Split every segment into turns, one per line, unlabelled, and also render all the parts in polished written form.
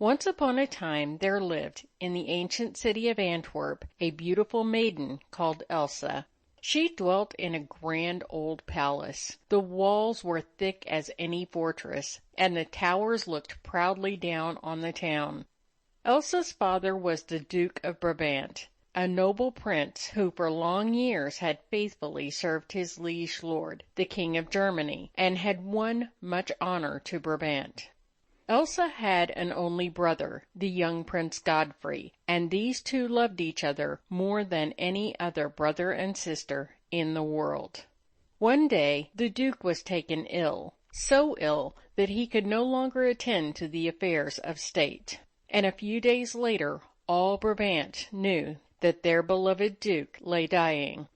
Once upon a time there lived, in the ancient city of Antwerp, a beautiful maiden called Elsa. She dwelt in a grand old palace. The walls were thick as any fortress, and the towers looked proudly down on the town. Elsa's father was the Duke of Brabant, a noble prince who for long years had faithfully served his liege lord, the King of Germany, and had won much honor to Brabant. Elsa had an only brother, the young Prince Godfrey, and these two loved each other more than any other brother and sister in the world. One day the Duke was taken ill, so ill that he could no longer attend to the affairs of state, and a few days later all Brabant knew that their beloved Duke lay dying.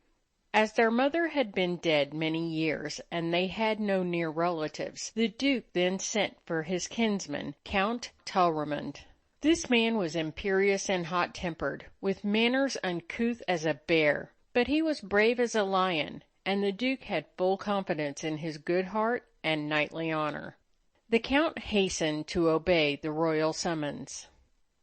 As their mother had been dead many years, and they had no near relatives, the Duke then sent for his kinsman, Count Telramund. This man was imperious and hot-tempered, with manners uncouth as a bear, but he was brave as a lion, and the Duke had full confidence in his good heart and knightly honor. The Count hastened to obey the royal summons.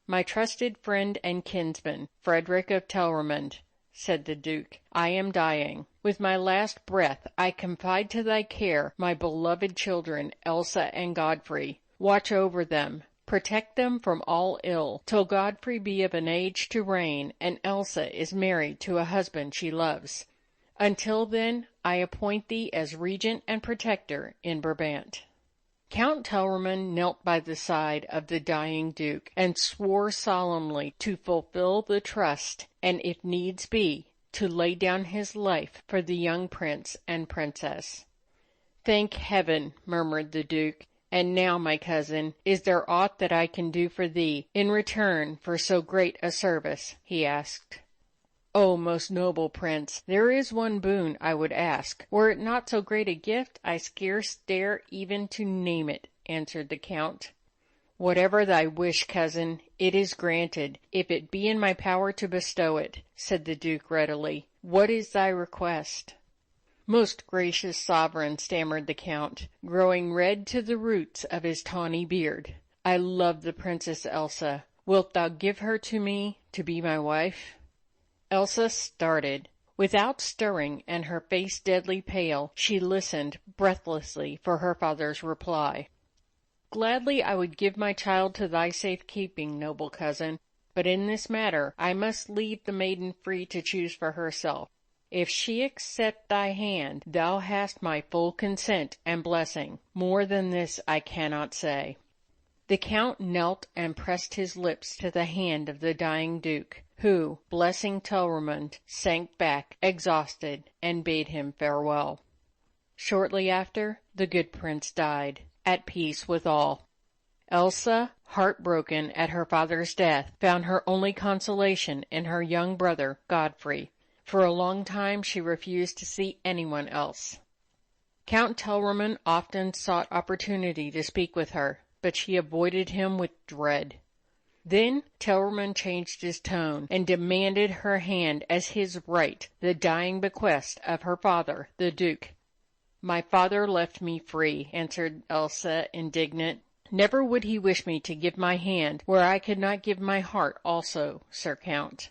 "My trusted friend and kinsman, Frederick of Telramund," said the Duke, "I am dying. With my last breath I confide to thy care my beloved children, Elsa and Godfrey. Watch over them, protect them from all ill, till Godfrey be of an age to reign, and Elsa is married to a husband she loves. Until then, I appoint thee as regent and protector in Brabant." Count Telramund knelt by the side of the dying Duke, and swore solemnly to fulfill the trust, and if needs be, to lay down his life for the young prince and princess. "Thank heaven," murmured the Duke. "And now, my cousin, is there aught that I can do for thee in return for so great a service?" he asked. "Oh, most noble Prince, there is one boon I would ask. Were it not so great a gift, I scarce dare even to name it," answered the Count. "Whatever thy wish, cousin, it is granted, if it be in my power to bestow it," said the Duke readily. "What is thy request?" "Most gracious sovereign," stammered the Count, growing red to the roots of his tawny beard, "I love the Princess Elsa. Wilt thou give her to me to be my wife?" Elsa started. Without stirring, and her face deadly pale, she listened breathlessly for her father's reply. "Gladly I would give my child to thy safe keeping, noble cousin, but in this matter I must leave the maiden free to choose for herself. If she accept thy hand, thou hast my full consent and blessing. More than this I cannot say." The Count knelt and pressed his lips to the hand of the dying Duke, who, blessing Telramund, sank back exhausted and bade him farewell. Shortly after, the good prince died, at peace with all. Elsa, heartbroken at her father's death, found her only consolation in her young brother Godfrey. For a long time she refused to see anyone else. Count Telramund often sought opportunity to speak with her, but she avoided him with dread. Then Telramund changed his tone, and demanded her hand as his right, the dying bequest of her father, the Duke. "My father left me free," answered Elsa, indignant. "Never would he wish me to give my hand where I could not give my heart also, Sir Count."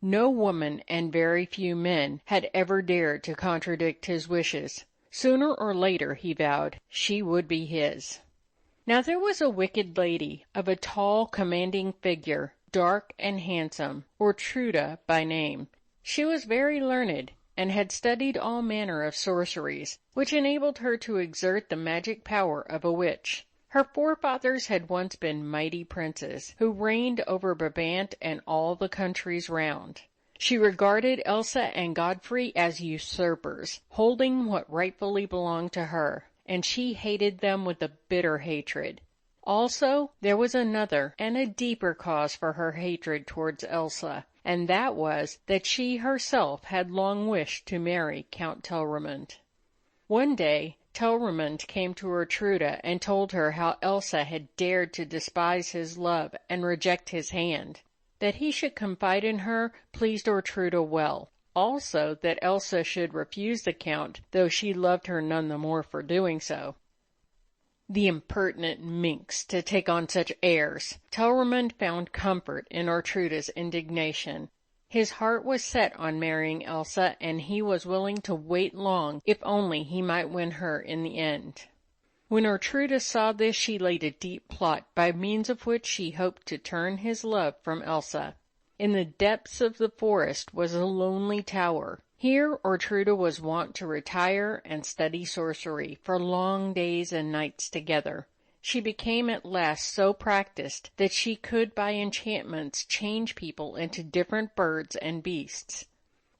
No woman, and very few men, had ever dared to contradict his wishes. Sooner or later, he vowed, she would be his. Now there was a wicked lady, of a tall, commanding figure, dark and handsome, Ortruda by name. She was very learned, and had studied all manner of sorceries, which enabled her to exert the magic power of a witch. Her forefathers had once been mighty princes, who reigned over Brabant and all the countries round. She regarded Elsa and Godfrey as usurpers, holding what rightfully belonged to her, and she hated them with a bitter hatred. Also, there was another and a deeper cause for her hatred towards Elsa, and that was that she herself had long wished to marry Count Telramund. One day Telramund came to Ortruda and told her how Elsa had dared to despise his love and reject his hand. That he should confide in her pleased Ortruda well. Also that Elsa should refuse the Count, though she loved her none the more for doing so. The impertinent minx to take on such airs! Telramund found comfort in Ortruda's indignation. His heart was set on marrying Elsa, and he was willing to wait long if only he might win her in the end. When Ortruda saw this, she laid a deep plot by means of which she hoped to turn his love from Elsa. In the depths of the forest was a lonely tower. Here Ortruda was wont to retire and study sorcery for long days and nights together. She became at last so practiced that she could by enchantments change people into different birds and beasts.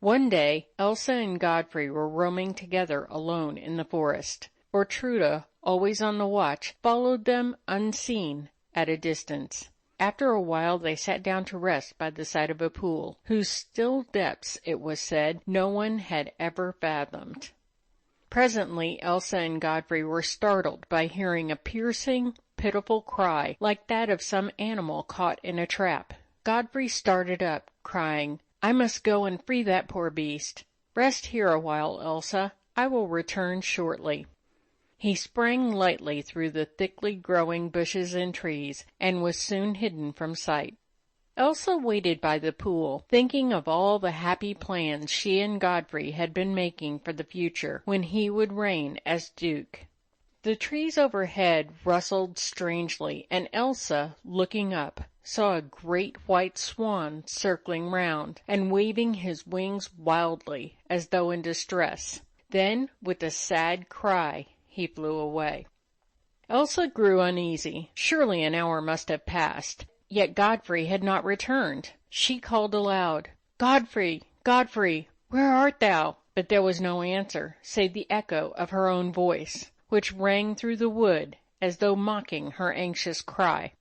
One day Elsa and Godfrey were roaming together alone in the forest. Ortruda, always on the watch, followed them unseen at a distance. After a while they sat down to rest by the side of a pool, whose still depths, it was said, no one had ever fathomed. Presently Elsa and Godfrey were startled by hearing a piercing, pitiful cry like that of some animal caught in a trap. Godfrey started up, crying, "I must go and free that poor beast. Rest here a while, Elsa. I will return shortly." He sprang lightly through the thickly growing bushes and trees, and was soon hidden from sight. Elsa waited by the pool, thinking of all the happy plans she and Godfrey had been making for the future, when he would reign as Duke. The trees overhead rustled strangely, and Elsa, looking up, saw a great white swan circling round, and waving his wings wildly, as though in distress. Then, with a sad cry, he flew away. Elsa grew uneasy. Surely an hour must have passed, yet Godfrey had not returned. She called aloud, "Godfrey, Godfrey, where art thou?" But there was no answer, save the echo of her own voice, which rang through the wood as though mocking her anxious cry.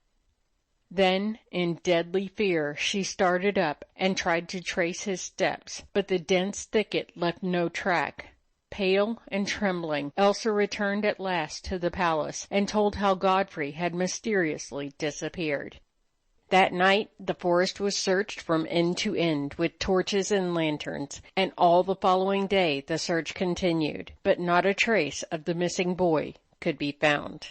Then, in deadly fear, she started up and tried to trace his steps, but the dense thicket left no track. Pale and trembling, Elsa returned at last to the palace and told how Godfrey had mysteriously disappeared. That night the forest was searched from end to end with torches and lanterns, and all the following day the search continued, but not a trace of the missing boy could be found.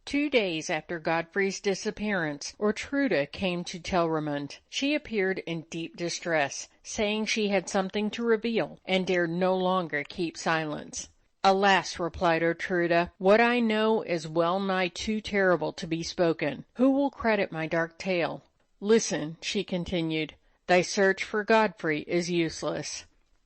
2 days after Godfrey's disappearance, Ortruda came to Telramund. She appeared in deep distress, saying she had something to reveal, and dared no longer keep silence. "Alas," replied Ortruda, "what I know is well nigh too terrible to be spoken. Who will credit my dark tale? Listen," she continued, "thy search for Godfrey is useless.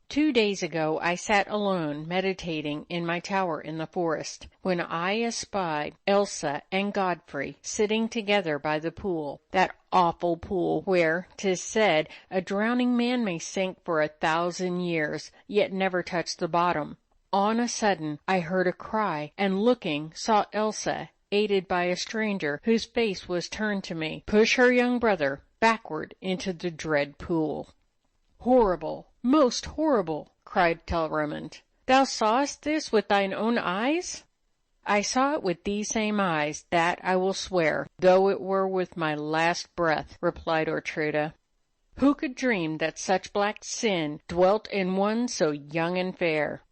2 days ago I sat alone meditating in my tower in the forest, when I espied Elsa and Godfrey sitting together by the pool, that awful pool where, 'tis said, a drowning man may sink for 1,000 years, yet never touch the bottom. On a sudden I heard a cry, and looking saw Elsa, aided by a stranger whose face was turned to me, push her young brother backward into the dread pool." "Horrible! Most horrible!" cried Telramund. "Thou sawest this with thine own eyes?" "I saw it with these same eyes, that I will swear, though it were with my last breath," replied Ortruda. "Who could dream that such black sin dwelt in one so young and fair?"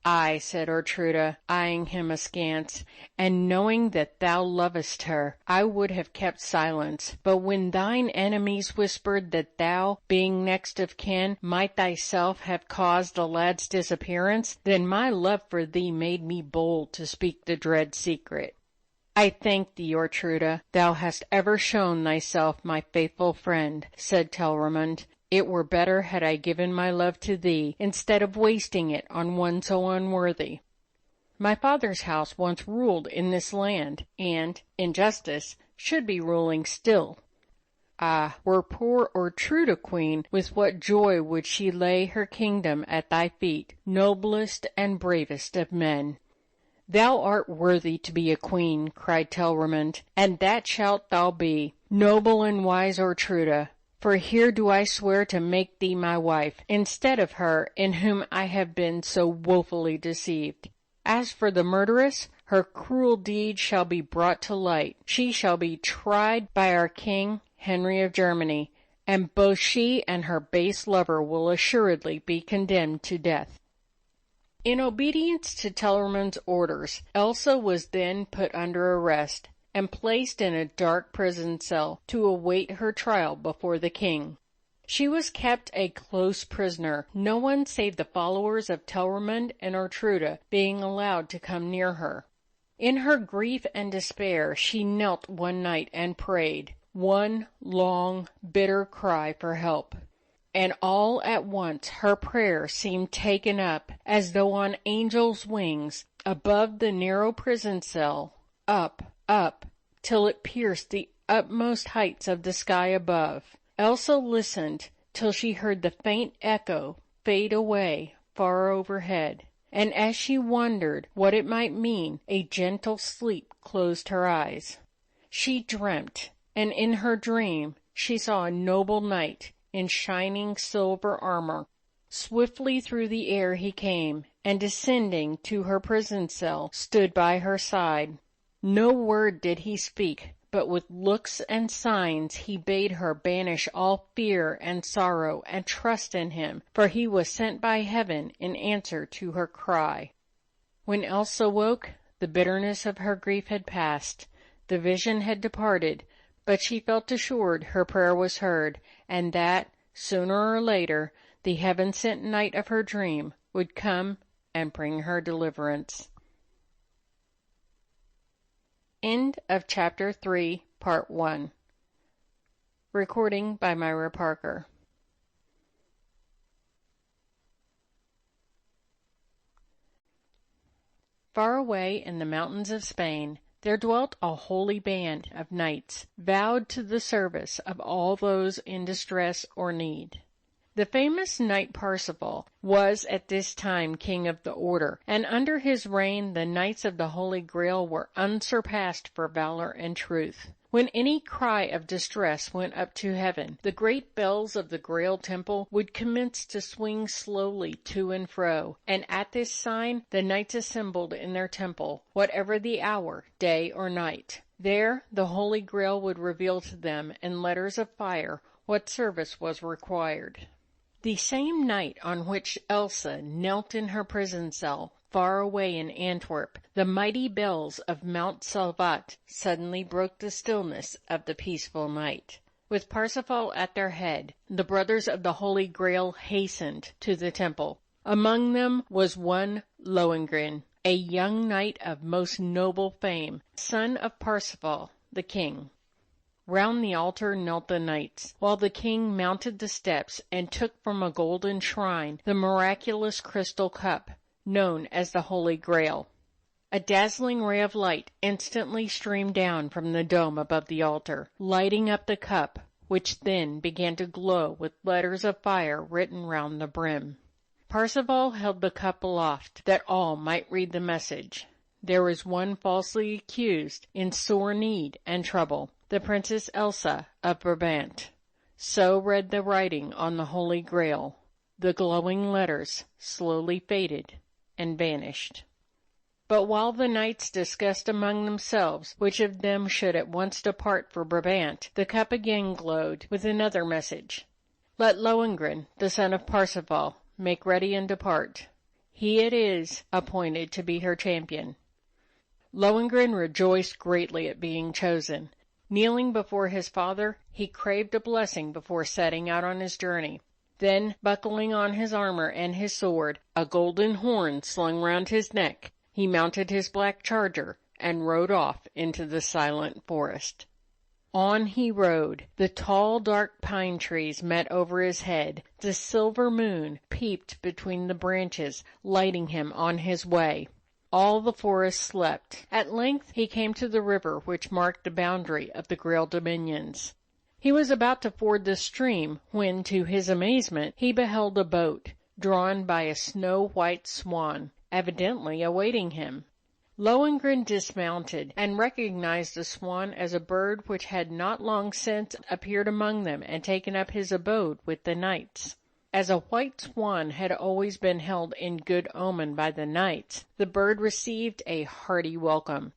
"Ay," said Ortruda, eyeing him askance, "and knowing that thou lovest her, I would have kept silence. But when thine enemies whispered that thou, being next of kin, might thyself have caused the lad's disappearance, then my love for thee made me bold to speak the dread secret." "I thank thee, Ortruda. Thou hast ever shown thyself my faithful friend," said Telramund. "It were better had I given my love to thee, instead of wasting it on one so unworthy. My father's house once ruled in this land, and, in justice, should be ruling still. Ah, were poor Ortruda queen, with what joy would she lay her kingdom at thy feet, noblest and bravest of men!" "Thou art worthy to be a queen," cried Telramund, "and that shalt thou be, noble and wise Ortruda. For here do I swear to make thee my wife, instead of her in whom I have been so woefully deceived. As for the murderess, her cruel deed shall be brought to light. She shall be tried by our king, Henry of Germany, and both she and her base lover will assuredly be condemned to death." In obedience to Tellermann's orders, Elsa was then put under arrest and placed in a dark prison cell to await her trial before the king. She was kept a close prisoner, no one save the followers of Tellermann and Ortruda being allowed to come near her. In her grief and despair, she knelt one night and prayed, one long, bitter cry for help. And all at once her prayer seemed taken up, as though on angels' wings, above the narrow prison cell, up, up, till it pierced the utmost heights of the sky above. Elsa listened till she heard the faint echo fade away far overhead, and as she wondered what it might mean, a gentle sleep closed her eyes. She dreamt, and in her dream she saw a noble knight in shining silver armor. Swiftly through the air he came, and descending to her prison cell, stood by her side. No word did he speak, but with looks and signs he bade her banish all fear and sorrow and trust in him, for he was sent by heaven in answer to her cry. When Elsa woke, the bitterness of her grief had passed, the vision had departed, but she felt assured her prayer was heard, and that, sooner or later, the heaven-sent knight of her dream would come and bring her deliverance. End of Chapter 3, Part 1. Recording by Myra Parker. Far away in the mountains of Spain, there dwelt a holy band of knights, vowed to the service of all those in distress or need. The famous knight Parsifal was at this time king of the order, and under his reign the knights of the Holy Grail were unsurpassed for valor and truth. When any cry of distress went up to heaven, the great bells of the Grail temple would commence to swing slowly to and fro, and at this sign the knights assembled in their temple, whatever the hour, day or night. There the Holy Grail would reveal to them in letters of fire what service was required. The same night on which Elsa knelt in her prison cell, far away in Antwerp, the mighty bells of Mount Salvat suddenly broke the stillness of the peaceful night. With Parsifal at their head, the brothers of the Holy Grail hastened to the temple. Among them was one Lohengrin, a young knight of most noble fame, son of Parsifal, the king. Round the altar knelt the knights, while the king mounted the steps and took from a golden shrine the miraculous crystal cup, known as the Holy Grail. A dazzling ray of light instantly streamed down from the dome above the altar, lighting up the cup, which then began to glow with letters of fire written round the brim. Parsifal held the cup aloft, that all might read the message. There was one falsely accused, in sore need and trouble, the Princess Elsa of Brabant. So read the writing on the Holy Grail. The glowing letters slowly faded and vanished. But while the knights discussed among themselves which of them should at once depart for Brabant, the cup again glowed with another message. Let Lohengrin, the son of Parsifal, make ready and depart. He it is appointed to be her champion. Lohengrin rejoiced greatly at being chosen. Kneeling before his father, he craved a blessing before setting out on his journey. Then, buckling on his armor and his sword, a golden horn slung round his neck, he mounted his black charger and rode off into the silent forest. On he rode. The tall, dark pine trees met over his head. The silver moon peeped between the branches, lighting him on his way. All the forest slept. At length he came to the river which marked the boundary of the Grail dominions. He was about to ford the stream when, to his amazement, he beheld a boat, drawn by a snow-white swan, evidently awaiting him. Lohengrin dismounted, and recognized the swan as a bird which had not long since appeared among them and taken up his abode with the knights. As a white swan had always been held in good omen by the knights, the bird received a hearty welcome,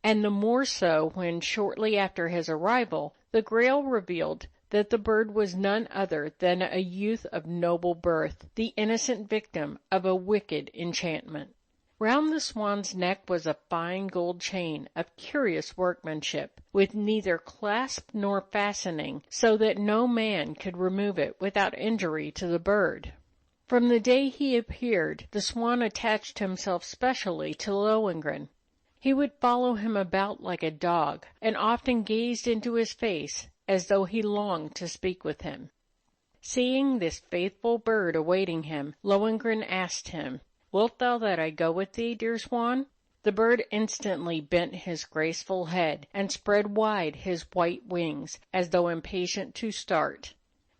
and the more so when, shortly after his arrival, the Grail revealed that the bird was none other than a youth of noble birth, the innocent victim of a wicked enchantment. Round the swan's neck was a fine gold chain of curious workmanship, with neither clasp nor fastening, so that no man could remove it without injury to the bird. From the day he appeared, the swan attached himself specially to Lohengrin. He would follow him about like a dog, and often gazed into his face as though he longed to speak with him. Seeing this faithful bird awaiting him, Lohengrin asked him, "Wilt thou that I go with thee, dear swan?" The bird instantly bent his graceful head, and spread wide his white wings, as though impatient to start.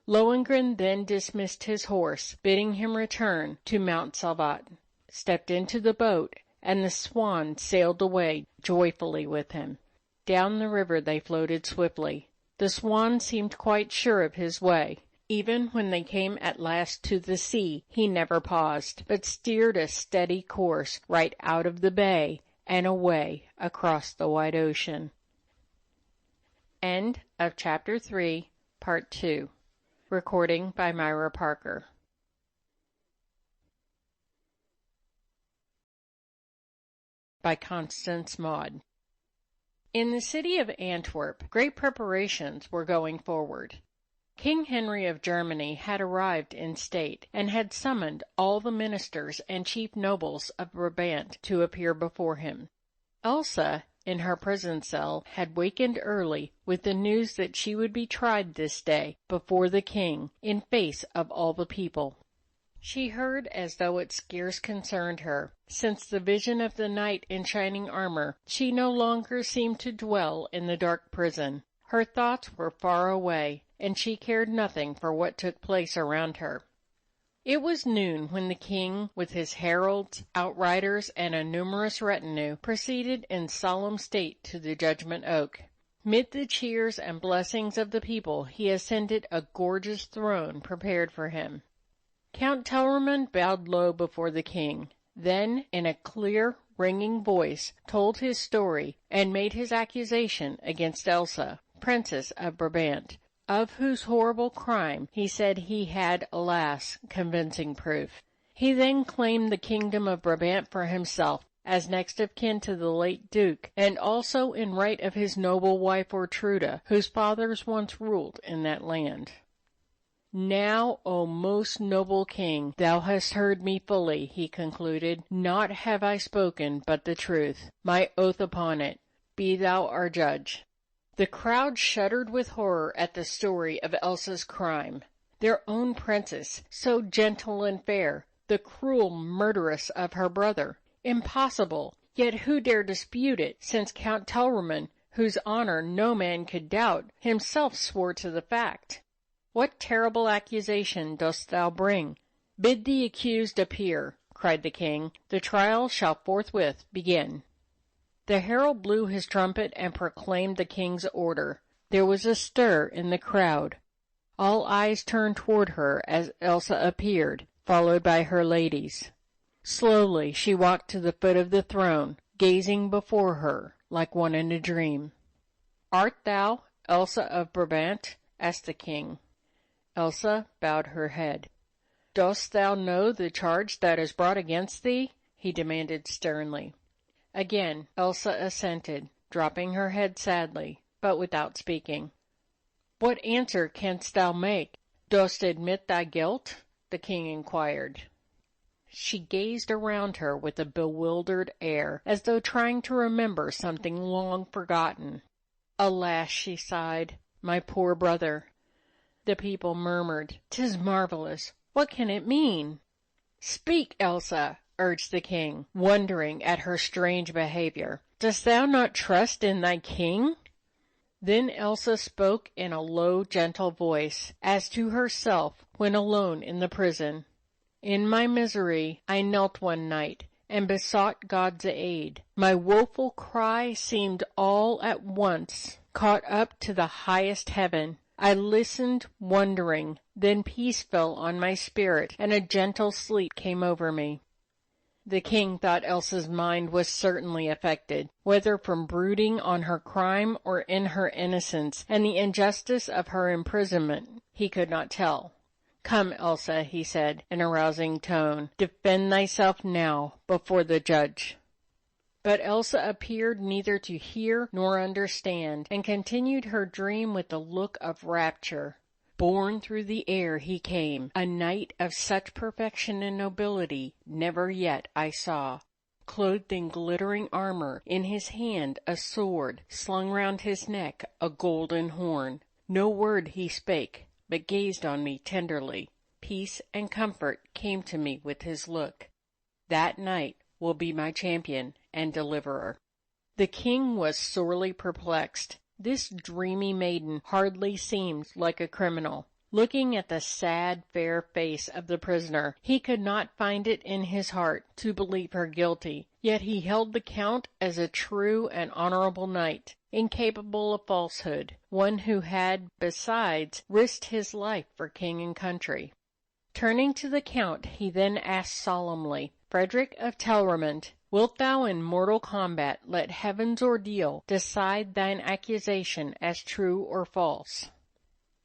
Lohengrin then dismissed his horse, bidding him return to Mount Salvat, stepped into the boat, and the swan sailed away joyfully with him. Down the river they floated swiftly. The swan seemed quite sure of his way. Even when they came at last to the sea, he never paused, but steered a steady course right out of the bay and away across the wide ocean. End of Chapter 3, Part 2. Recording by Myra Parker. By Constance Maud. In the city of Antwerp, great preparations were going forward. King Henry of Germany had arrived in state, and had summoned all the ministers and chief nobles of Brabant to appear before him. Elsa, in her prison cell, had wakened early with the news that she would be tried this day before the king, in face of all the people. She heard as though it scarce concerned her. Since the vision of the knight in shining armor, she no longer seemed to dwell in the dark prison. Her thoughts were far away, and she cared nothing for what took place around her. It was noon when the king, with his heralds, outriders, and a numerous retinue, proceeded in solemn state to the judgment oak. Mid the cheers and blessings of the people he ascended a gorgeous throne prepared for him. Count Telramund bowed low before the king, then, in a clear, ringing voice, told his story, and made his accusation against Elsa, Princess of Brabant, of whose horrible crime he said he had, alas, convincing proof. He then claimed the kingdom of Brabant for himself, as next of kin to the late duke, and also in right of his noble wife Ortruda, whose fathers once ruled in that land. "Now, O most noble king, thou hast heard me fully," he concluded. "Naught have I spoken but the truth. My oath upon it. Be thou our judge." The crowd shuddered with horror at the story of Elsa's crime. Their own princess, so gentle and fair, the cruel murderess of her brother. Impossible! Yet who dare dispute it, since Count Telramund, whose honor no man could doubt, himself swore to the fact? "What terrible accusation dost thou bring? Bid the accused appear," cried the king. "The trial shall forthwith begin." The herald blew his trumpet and proclaimed the king's order. There was a stir in the crowd. All eyes turned toward her as Elsa appeared, followed by her ladies. Slowly she walked to the foot of the throne, gazing before her like one in a dream. "Art thou Elsa of Brabant?" asked the king. Elsa bowed her head. "Dost thou know the charge that is brought against thee?" he demanded sternly. Again Elsa assented, dropping her head sadly, but without speaking. "What answer canst thou make? Dost admit thy guilt?" the king inquired. She gazed around her with a bewildered air, as though trying to remember something long forgotten. "Alas," she sighed, "my poor brother." The people murmured, "'Tis marvelous. What can it mean?" "Speak, Elsa," urged the king, wondering at her strange behavior. "Dost thou not trust in thy king?" Then Elsa spoke in a low, gentle voice, as to herself when alone in the prison. "In my misery I knelt one night and besought God's aid. My woeful cry seemed all at once caught up to the highest heaven. I listened, wondering. Then peace fell on my spirit, and a gentle sleep came over me." The king thought Elsa's mind was certainly affected, whether from brooding on her crime or in her innocence and the injustice of her imprisonment, he could not tell. "Come, Elsa," he said in a rousing tone, "defend thyself now before the judge." But Elsa appeared neither to hear nor understand, and continued her dream with a look of rapture. Borne through the air he came, a knight of such perfection and nobility never yet I saw. Clothed in glittering armor, in his hand a sword, slung round his neck a golden horn. No word he spake, but gazed on me tenderly. Peace and comfort came to me with his look. That knight will be my champion and deliverer. The king was sorely perplexed. This dreamy maiden hardly seemed like a criminal. Looking at the sad, fair face of the prisoner, he could not find it in his heart to believe her guilty. Yet he held the count as a true and honorable knight, incapable of falsehood, one who had, besides, risked his life for king and country. Turning to the count, he then asked solemnly, "Frederick of Telramund, wilt thou in mortal combat let heaven's ordeal decide thine accusation as true or false?"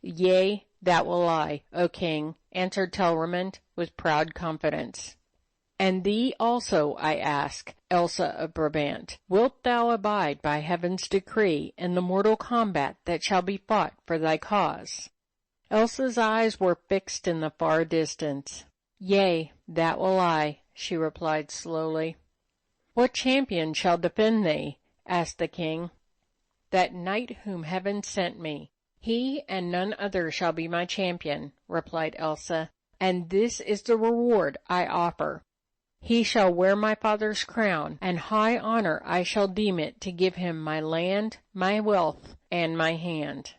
"Yea, that will I, O king," answered Telramund with proud confidence. "And thee also I ask, Elsa of Brabant, wilt thou abide by heaven's decree in the mortal combat that shall be fought for thy cause?" Elsa's eyes were fixed in the far distance. "Yea, that will I," she replied slowly. "What champion shall defend thee?" asked the king. "That knight whom heaven sent me. He and none other shall be my champion," replied Elsa, "and this is the reward I offer. He shall wear my father's crown, and high honor I shall deem it to give him my land, my wealth, and my hand."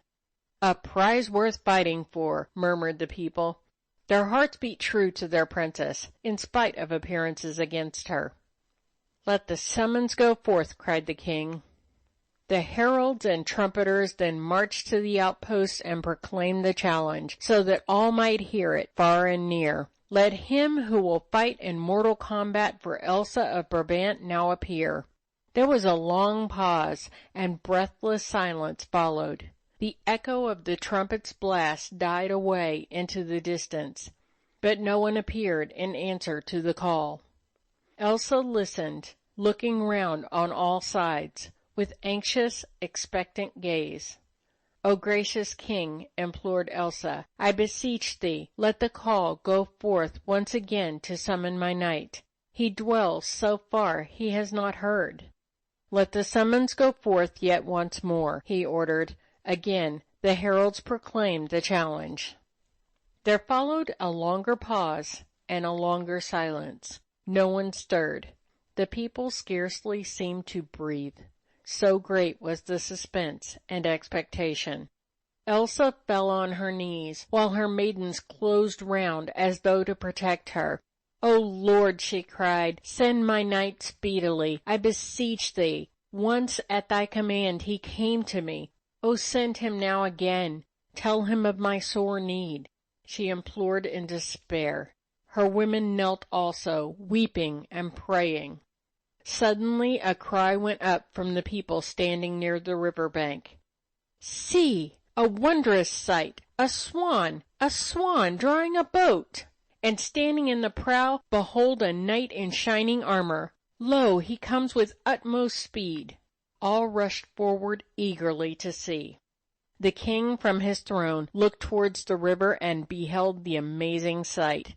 "A prize worth fighting for," murmured the people. Their hearts beat true to their princess, in spite of appearances against her. "Let the summons go forth," cried the king. The heralds and trumpeters then marched to the outposts and proclaimed the challenge, so that all might hear it, far and near. "Let him who will fight in mortal combat for Elsa of Brabant now appear." There was a long pause, and breathless silence followed. The echo of the trumpet's blast died away into the distance, but no one appeared in answer to the call. Elsa listened, looking round on all sides, with anxious, expectant gaze. "O gracious king," implored Elsa, "I beseech thee, let the call go forth once again to summon my knight. He dwells so far he has not heard." "Let the summons go forth yet once more," he ordered. Again the heralds proclaimed the challenge. There followed a longer pause and a longer silence. No one stirred. The people scarcely seemed to breathe. So great was the suspense and expectation. Elsa fell on her knees, while her maidens closed round as though to protect her. "O Lord," she cried, "send my knight speedily. I beseech thee. Once at thy command he came to me. Oh, send him now again. Tell him of my sore need." She implored in despair. Her women knelt also, weeping and praying. Suddenly a cry went up from the people standing near the river bank. "See! A wondrous sight! A swan drawing a boat! And standing in the prow, behold a knight in shining armor. Lo, he comes with utmost speed." All rushed forward eagerly to see. The king from his throne looked towards the river and beheld the amazing sight.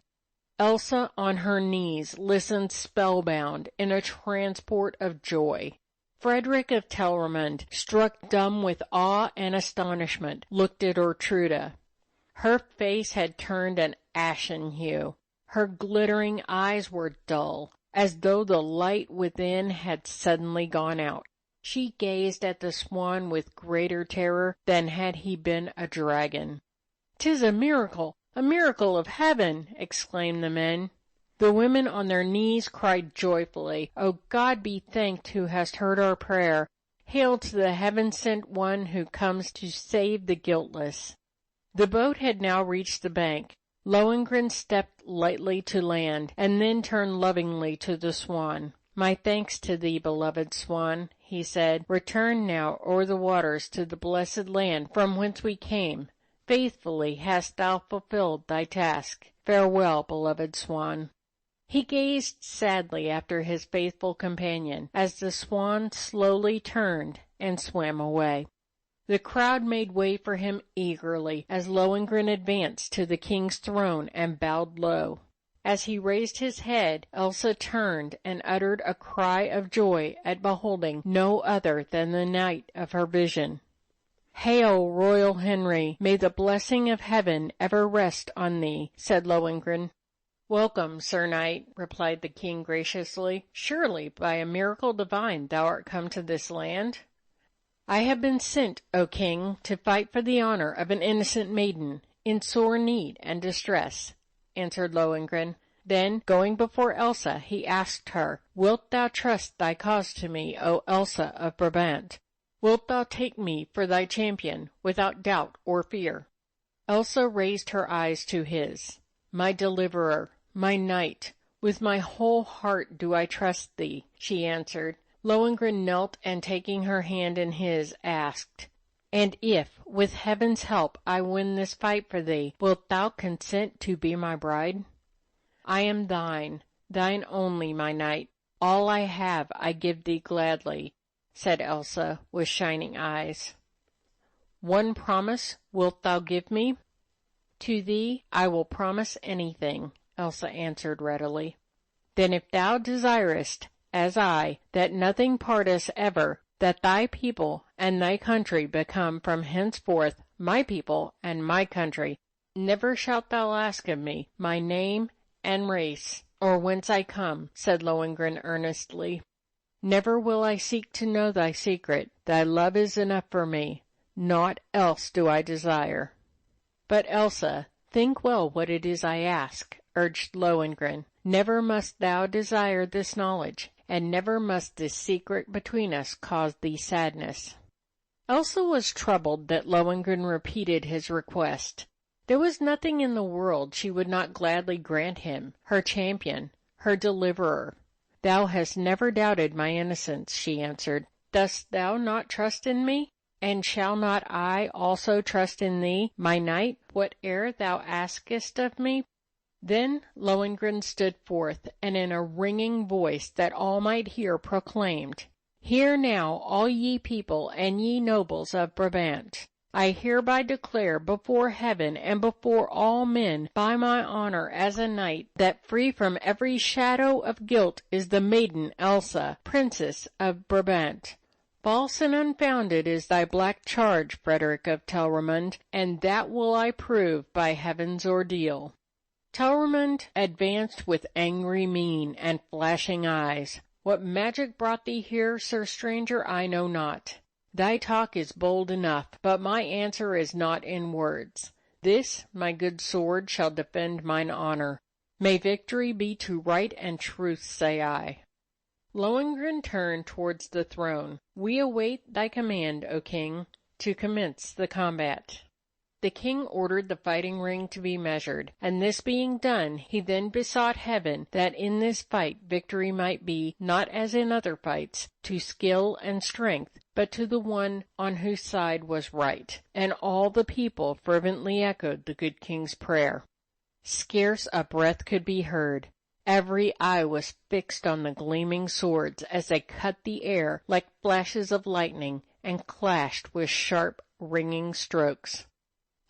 Elsa on her knees listened spellbound in a transport of joy. Frederick of Telramund, struck dumb with awe and astonishment, looked at Ortruda. Her face had turned an ashen hue. Her glittering eyes were dull, as though the light within had suddenly gone out. She gazed at the Swan with greater terror than had he been a dragon. "'Tis a miracle of heaven!" exclaimed the men. The women on their knees cried joyfully, "O God be thanked who hast heard our prayer. Hail to the heaven-sent one who comes to save the guiltless." The boat had now reached the bank. Lohengrin stepped lightly to land, and then turned lovingly to the Swan. "My thanks to thee, beloved Swan," he said. "Return now o'er the waters to the blessed land from whence we came. Faithfully hast thou fulfilled thy task. Farewell, beloved Swan." He gazed sadly after his faithful companion as the Swan slowly turned and swam away. The crowd made way for him eagerly as Lohengrin advanced to the king's throne and bowed low. As he raised his head, Elsa turned and uttered a cry of joy at beholding no other than the knight of her vision. "Hail, royal Henry! May the blessing of heaven ever rest on thee," said Lohengrin. "Welcome, Sir Knight," replied the king graciously. "Surely by a miracle divine thou art come to this land?" "I have been sent, O king, to fight for the honor of an innocent maiden, in sore need and distress," answered Lohengrin. Then, going before Elsa, he asked her, "Wilt thou trust thy cause to me, O Elsa of Brabant? Wilt thou take me for thy champion, without doubt or fear?" Elsa raised her eyes to his. "My deliverer, my knight, with my whole heart do I trust thee," she answered. Lohengrin knelt and taking her hand in his, asked, "And if, with heaven's help, I win this fight for thee, wilt thou consent to be my bride?" "I am thine, thine only, my knight. All I have I give thee gladly," said Elsa with shining eyes. "One promise wilt thou give me?" "To thee I will promise anything," Elsa answered readily. "Then if thou desirest, as I, that nothing part us ever, that thy people and thy country become from henceforth my people and my country, never shalt thou ask of me my name and race, or whence I come," said Lohengrin earnestly. "Never will I seek to know thy secret. Thy love is enough for me. Naught else do I desire." "But, Elsa, think well what it is I ask," urged Lohengrin. "Never must thou desire this knowledge, and never must this secret between us cause thee sadness." Elsa was troubled that Lohengrin repeated his request. There was nothing in the world she would not gladly grant him, her champion, her deliverer. "Thou hast never doubted my innocence," she answered. "Dost thou not trust in me? And shall not I also trust in thee, my knight, whate'er thou askest of me?" Then Lohengrin stood forth, and in a ringing voice that all might hear proclaimed, "Hear now, all ye people and ye nobles of Brabant. I hereby declare before heaven and before all men, by my honor as a knight, that free from every shadow of guilt is the maiden Elsa, Princess of Brabant. False and unfounded is thy black charge, Frederick of Telramund, and that will I prove by heaven's ordeal." Telramund advanced with angry mien and flashing eyes. "What magic brought thee here, Sir Stranger, I know not. Thy talk is bold enough, but my answer is not in words. This, my good sword, shall defend mine honor. May victory be to right and truth, say I." Lohengrin turned towards the throne. "We await thy command, O king, to commence the combat." The king ordered the fighting ring to be measured, and this being done, he then besought heaven that in this fight victory might be, not as in other fights, to skill and strength, but to the one on whose side was right. And all the people fervently echoed the good king's prayer. Scarce a breath could be heard. Every eye was fixed on the gleaming swords as they cut the air like flashes of lightning and clashed with sharp, ringing strokes.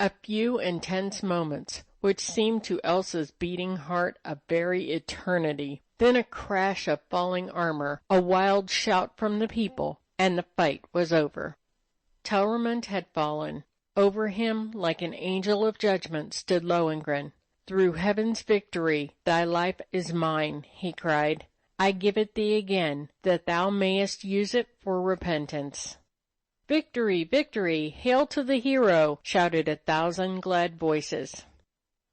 A few intense moments, which seemed to Elsa's beating heart a very eternity. Then a crash of falling armor, a wild shout from the people, and the fight was over. Telramund had fallen. Over him, like an angel of judgment, stood Lohengrin. "Through heaven's victory, thy life is mine," he cried. "I give it thee again, that thou mayest use it for repentance." "Victory! Victory! Hail to the hero!" shouted 1,000 glad voices.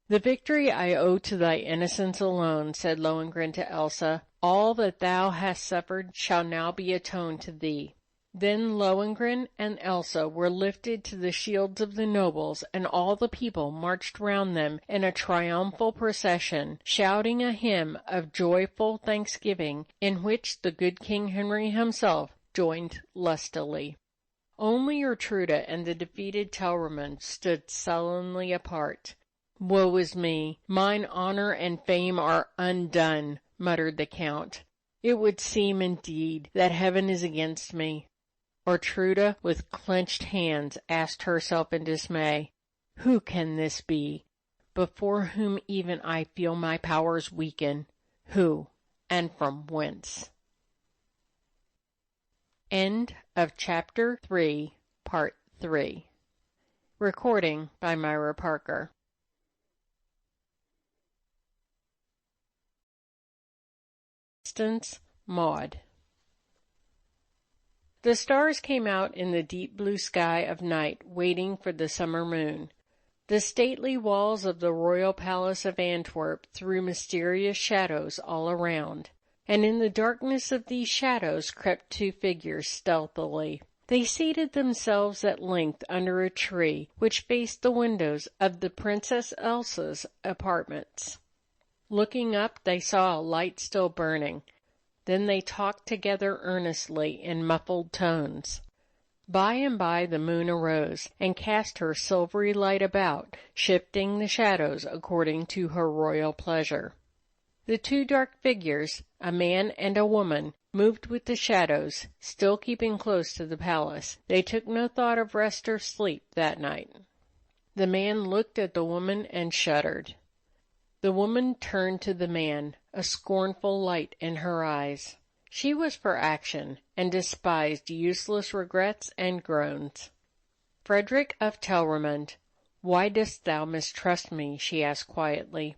"The victory I owe to thy innocence alone," said Lohengrin to Elsa. "All that thou hast suffered shall now be atoned to thee." Then Lohengrin and Elsa were lifted to the shields of the nobles, and all the people marched round them in a triumphal procession, shouting a hymn of joyful thanksgiving, in which the good King Henry himself joined lustily. Only Ortruda and the defeated Telramund stood sullenly apart. "Woe is me! Mine honor and fame are undone," muttered the Count. "It would seem, indeed, that heaven is against me." Ortruda, with clenched hands, asked herself in dismay, "Who can this be, before whom even I feel my powers weaken? Who, and from whence?" End of Chapter 3, Part 3. Recording by Myra Parker. Maud. The stars came out in the deep blue sky of night, waiting for the summer moon. The stately walls of the royal palace of Antwerp threw mysterious shadows all around, and in the darkness of these shadows crept two figures stealthily. They seated themselves at length under a tree which faced the windows of the Princess Elsa's apartments. Looking up, they saw a light still burning. Then they talked together earnestly in muffled tones. By and by the moon arose, and cast her silvery light about, shifting the shadows according to her royal pleasure. The two dark figures, a man and a woman, moved with the shadows, still keeping close to the palace. They took no thought of rest or sleep that night. The man looked at the woman and shuddered. The woman turned to the man, a scornful light in her eyes. She was for action, and despised useless regrets and groans. "Frederick of Telramund, why dost thou mistrust me?" she asked quietly.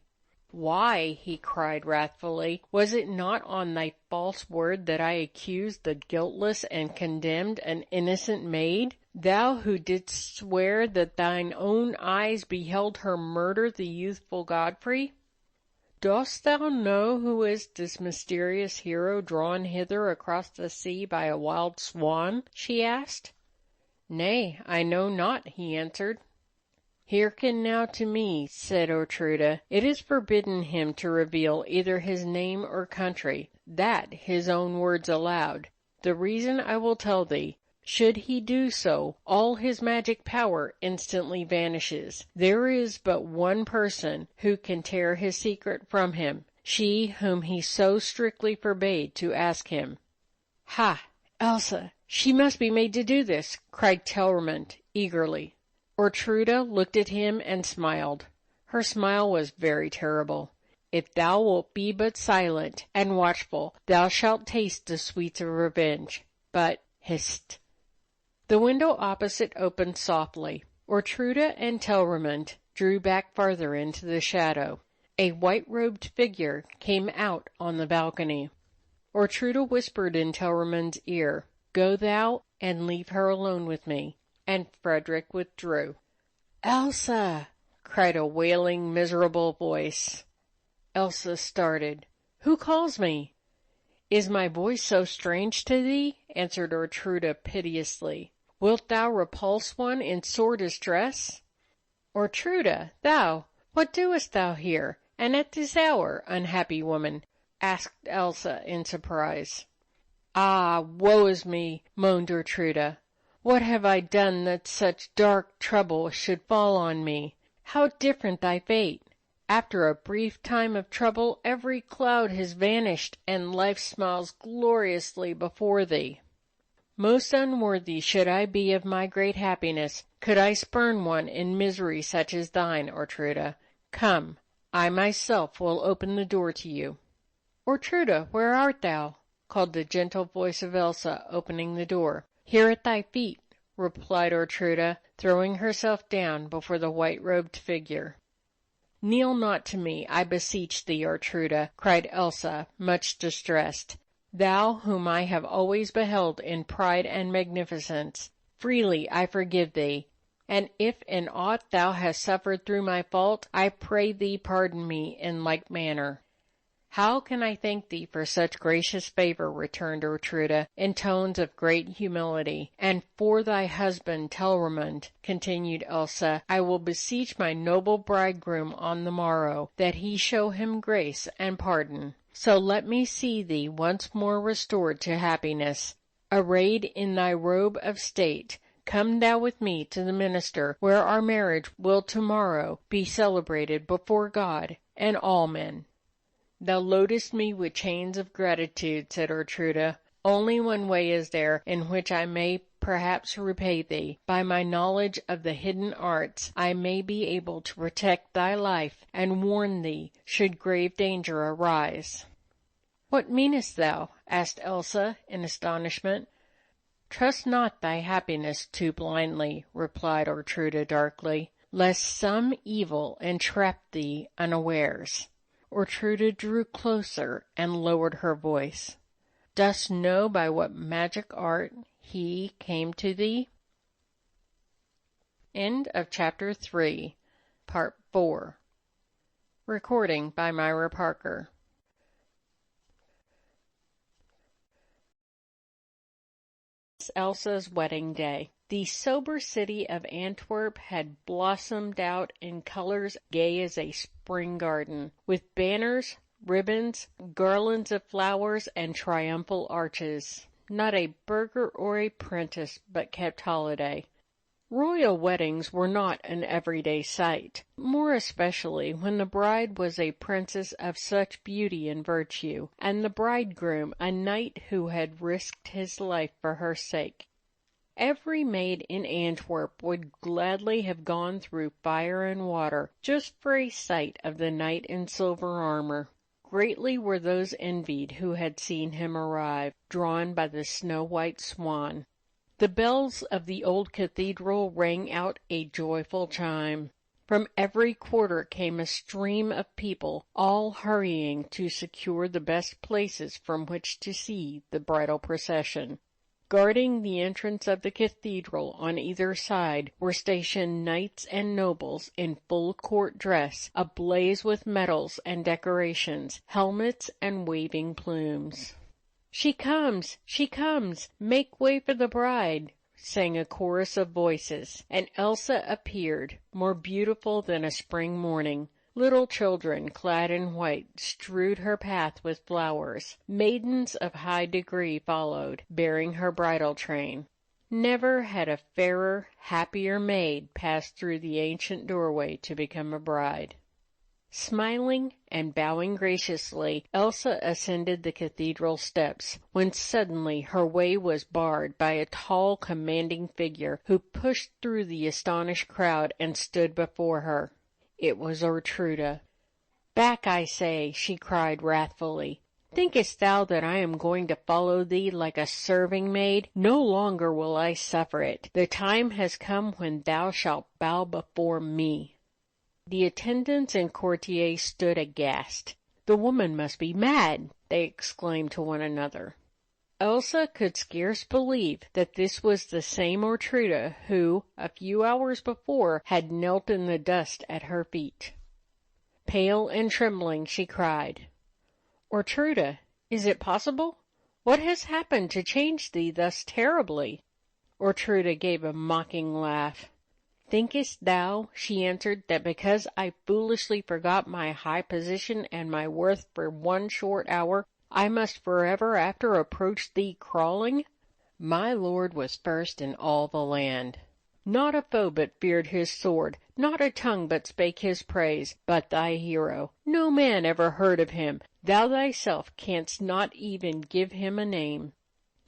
"Why?" he cried wrathfully. "Was it not on thy false word that I accused the guiltless and condemned an innocent maid? Thou who didst swear that thine own eyes beheld her murder the youthful Godfrey? Dost thou know who is this mysterious hero drawn hither across the sea by a wild swan?" she asked. "Nay, I know not," he answered. "Hearken now to me," said Ortruda. "It is forbidden him to reveal either his name or country, that his own words allowed. The reason I will tell thee. Should he do so, all his magic power instantly vanishes. There is but one person who can tear his secret from him, she whom he so strictly forbade to ask him." "Ha! Elsa, she must be made to do this," cried Telramund eagerly. Ortruda looked at him and smiled. Her smile was very terrible. "If thou wilt be but silent and watchful, thou shalt taste the sweets of revenge. But, hist!" The window opposite opened softly. Ortruda and Telramund drew back farther into the shadow. A white-robed figure came out on the balcony. Ortruda whispered in Telramund's ear, "Go thou and leave her alone with me," and Frederick withdrew. "Elsa!" cried a wailing, miserable voice. Elsa started. "Who calls me?" "Is my voice so strange to thee?" answered Ortruda piteously. "Wilt thou repulse one in sore distress?" "Ortruda, thou! What doest thou here, and at this hour, unhappy woman?" asked Elsa in surprise. "Ah, woe is me!" moaned Ortruda. "What have I done that such dark trouble should fall on me? How different thy fate! After a brief time of trouble, every cloud has vanished, and life smiles gloriously before thee. Most unworthy should I be of my great happiness, could I spurn one in misery such as thine, Ortruda. Come, I myself will open the door to you." "Ortruda, where art thou?" called the gentle voice of Elsa, opening the door. "Here at thy feet," replied Ortruda, throwing herself down before the white-robed figure. "Kneel not to me, I beseech thee, Ortruda," cried Elsa, much distressed. "Thou whom I have always beheld in pride and magnificence, freely I forgive thee, and if in aught thou hast suffered through my fault, I pray thee pardon me in like manner." "How can I thank thee for such gracious favor?" returned Ortruda, in tones of great humility. "And for thy husband Telramund," continued Elsa, "I will beseech my noble bridegroom on the morrow, that he show him grace and pardon. So let me see thee once more restored to happiness. Arrayed in thy robe of state, come thou with me to the minster, where our marriage will to-morrow be celebrated before God and all men." "Thou loadest me with chains of gratitude," said Ortruda. "Only one way is there in which I may perhaps repay thee. By my knowledge of the hidden arts I may be able to protect thy life and warn thee should grave danger arise." "What meanest thou?" asked Elsa in astonishment. "Trust not thy happiness too blindly," replied Ortruda darkly, "lest some evil entrap thee unawares." Ortruda drew closer and lowered her voice. "Dost know by what magic art he came to thee?" End of Chapter 3, Part 4. Recording by Myra Parker. Elsa's wedding day. The sober city of Antwerp had blossomed out in colors gay as a spring garden, with banners, ribbons, garlands of flowers, and triumphal arches. Not a burgher or a prentice but kept holiday. Royal weddings were not an everyday sight, more especially when the bride was a princess of such beauty and virtue, and the bridegroom a knight who had risked his life for her sake. Every maid in Antwerp would gladly have gone through fire and water just for a sight of the knight in silver armor. Greatly were those envied who had seen him arrive, drawn by the snow-white Swan. The bells of the old cathedral rang out a joyful chime. From every quarter came a stream of people, all hurrying to secure the best places from which to see the bridal procession. Guarding the entrance of the cathedral on either side were stationed knights and nobles in full court dress, ablaze with medals and decorations, helmets and waving plumes. "She comes! She comes! Make way for the bride!" sang a chorus of voices, and Elsa appeared, more beautiful than a spring morning. Little children, clad in white, strewed her path with flowers. Maidens of high degree followed, bearing her bridal train. Never had a fairer, happier maid passed through the ancient doorway to become a bride. Smiling and bowing graciously, Elsa ascended the cathedral steps, when suddenly her way was barred by a tall, commanding figure who pushed through the astonished crowd and stood before her. It was Ortruda. "Back, I say!" she cried wrathfully. "Thinkest thou that I am going to follow thee like a serving maid? No longer will I suffer it. The time has come when thou shalt bow before me." The attendants and courtiers stood aghast. "The woman must be mad!" they exclaimed to one another. Elsa could scarce believe that this was the same Ortruda who, a few hours before, had knelt in the dust at her feet. Pale and trembling, she cried, "Ortruda, is it possible? What has happened to change thee thus terribly?" Ortruda gave a mocking laugh. "Thinkest thou," she answered, "that because I foolishly forgot my high position and my worth for one short hour, I must forever after approach thee crawling? My lord was first in all the land. Not a foe but feared his sword, not a tongue but spake his praise, but thy hero. No man ever heard of him. Thou thyself canst not even give him a name."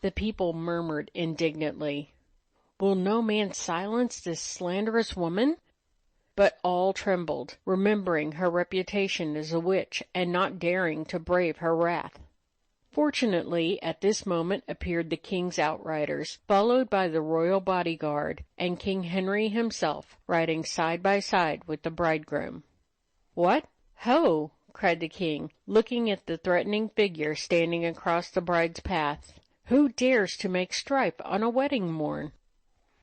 The people murmured indignantly, "Will no man silence this slanderous woman?" But all trembled, remembering her reputation as a witch, and not daring to brave her wrath. Fortunately, at this moment appeared the king's outriders, followed by the royal bodyguard, and King Henry himself, riding side by side with the bridegroom. "What? Ho!" cried the king, looking at the threatening figure standing across the bride's path. "Who dares to make strife on a wedding morn?"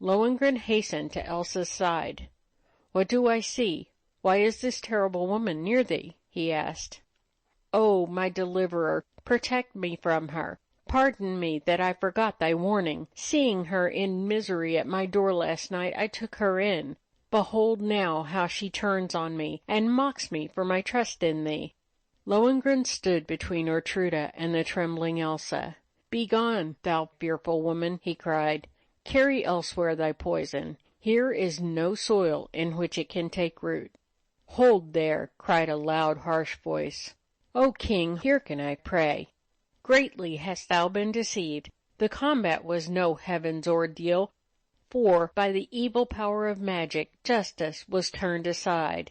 Lohengrin hastened to Elsa's side. "What do I see? Why is this terrible woman near thee?" he asked. O my deliverer, protect me from her. Pardon me that I forgot thy warning. Seeing her in misery at my door last night, I took her in. Behold now how she turns on me, and mocks me for my trust in thee." Lohengrin stood between Ortruda and the trembling Elsa. "Begone, thou fearful woman," he cried. "Carry elsewhere thy poison. Here is no soil in which it can take root." "Hold there!" cried a loud, harsh voice. "O king, hearken, I pray. Greatly hast thou been deceived. The combat was no heaven's ordeal, for by the evil power of magic justice was turned aside.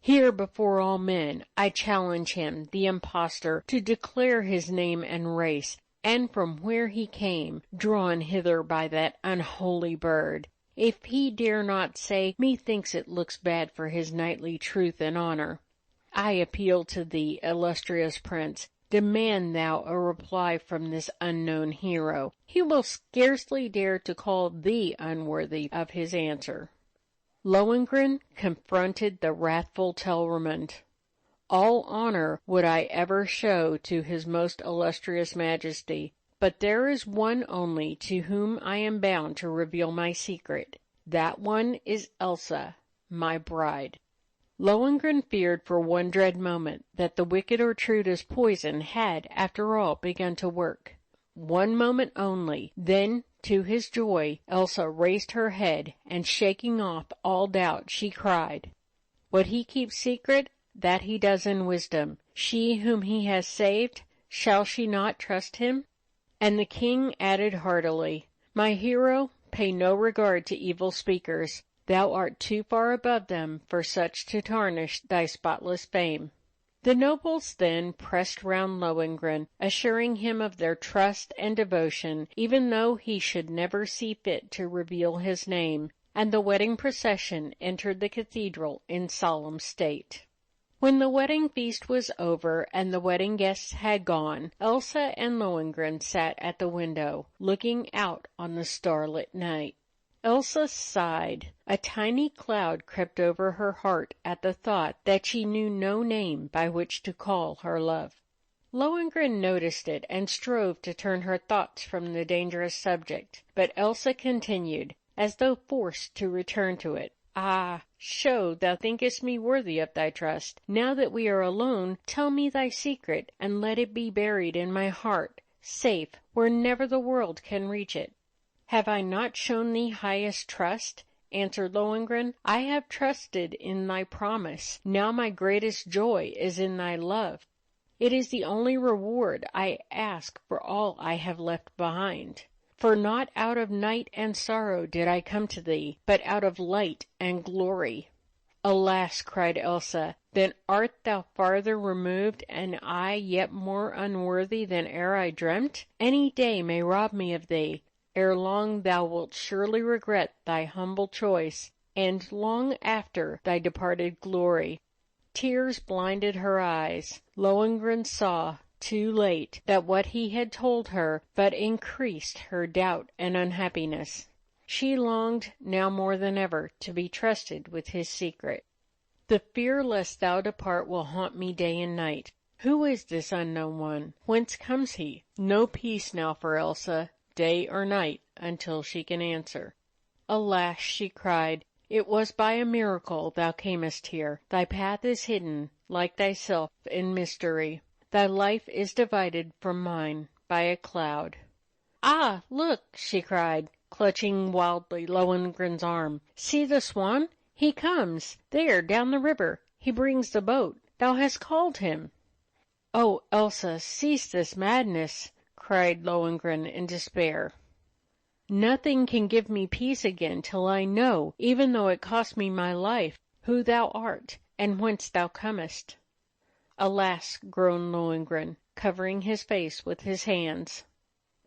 Here before all men I challenge him, the impostor, to declare his name and race, and from where he came, drawn hither by that unholy bird. If he dare not say, methinks it looks bad for his knightly truth and honor. I appeal to thee, illustrious prince. Demand thou a reply from this unknown hero. He will scarcely dare to call thee unworthy of his answer." Lohengrin confronted the wrathful Telramund. "All honor would I ever show to his most illustrious majesty, but there is one only to whom I am bound to reveal my secret. That one is Elsa, my bride." Lohengrin feared for one dread moment that the wicked Ortruda's poison had, after all, begun to work. One moment only, then, to his joy, Elsa raised her head, and shaking off all doubt, she cried, "What he keeps secret, that he does in wisdom. She whom he has saved, shall she not trust him?" And the king added heartily, "My hero, pay no regard to evil speakers. Thou art too far above them for such to tarnish thy spotless fame." The nobles then pressed round Lohengrin, assuring him of their trust and devotion, even though he should never see fit to reveal his name, and the wedding procession entered the cathedral in solemn state. When the wedding feast was over and the wedding guests had gone, Elsa and Lohengrin sat at the window, looking out on the starlit night. Elsa sighed. A tiny cloud crept over her heart at the thought that she knew no name by which to call her love. Lohengrin noticed it and strove to turn her thoughts from the dangerous subject, but Elsa continued, as though forced to return to it. "Ah, show thou thinkest me worthy of thy trust. Now that we are alone, tell me thy secret, and let it be buried in my heart, safe, where never the world can reach it." "Have I not shown thee highest trust?" answered Lohengrin. "I have trusted in thy promise. Now my greatest joy is in thy love. It is the only reward I ask for all I have left behind. For not out of night and sorrow did I come to thee, but out of light and glory." "Alas!" cried Elsa, "then art thou farther removed, and I yet more unworthy than ere I dreamt? Any day may rob me of thee. Ere long thou wilt surely regret thy humble choice, and long after thy departed glory." Tears blinded her eyes. Lohengrin saw, too late, that what he had told her but increased her doubt and unhappiness. She longed, now more than ever, to be trusted with his secret. "The fear lest thou depart will haunt me day and night. Who is this unknown one? Whence comes he?" No peace now for Elsa, day or night, until she can answer. "Alas!" she cried, "it was by a miracle thou camest here. Thy path is hidden, like thyself, in mystery. Thy life is divided from mine by a cloud." "Ah, look!" she cried, clutching wildly Lohengrin's arm. "See the Swan! He comes! There, down the river! He brings the boat! Thou hast called him!" "Oh, Elsa, cease this madness!" cried Lohengrin in despair. "Nothing can give me peace again till I know, even though it cost me my life, who thou art, and whence thou comest." "Alas!" groaned Lohengrin, covering his face with his hands.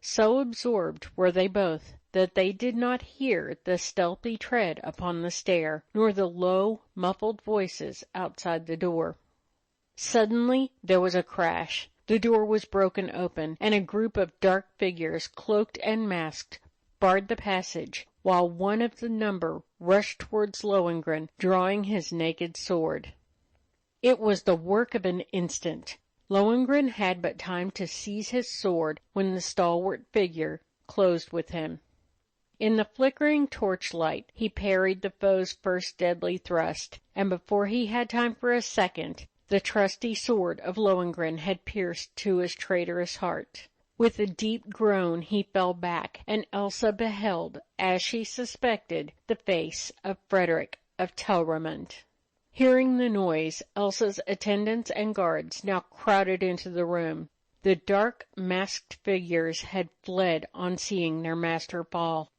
So absorbed were they both that they did not hear the stealthy tread upon the stair, nor the low, muffled voices outside the door. Suddenly there was a crash. The door was broken open, and a group of dark figures, cloaked and masked, barred the passage, while one of the number rushed towards Lohengrin, drawing his naked sword. It was the work of an instant. Lohengrin had but time to seize his sword when the stalwart figure closed with him. In the flickering torchlight he parried the foe's first deadly thrust, and before he had time for a second, the trusty sword of Lohengrin had pierced to his traitorous heart. With a deep groan he fell back, and Elsa beheld, as she suspected, the face of Frederick of Telramund. Hearing the noise, Elsa's attendants and guards now crowded into the room. The dark, masked figures had fled on seeing their master fall.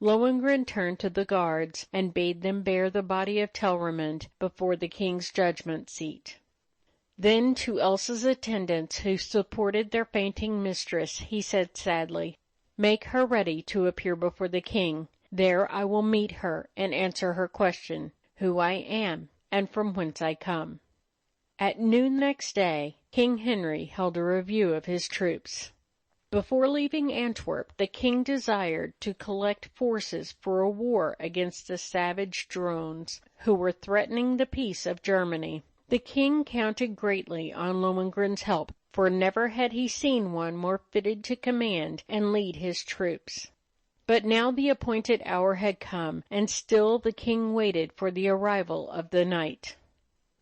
Lohengrin turned to the guards and bade them bear the body of Telramund before the king's judgment seat. Then to Elsa's attendants who supported their fainting mistress he said sadly, "Make her ready to appear before the king. There I will meet her and answer her question, who I am and from whence I come." At noon next day, King Henry held a review of his troops. Before leaving Antwerp, the king desired to collect forces for a war against the savage drones who were threatening the peace of Germany. The king counted greatly on Lohengrin's help, for never had he seen one more fitted to command and lead his troops. But now the appointed hour had come, and still the king waited for the arrival of the knight.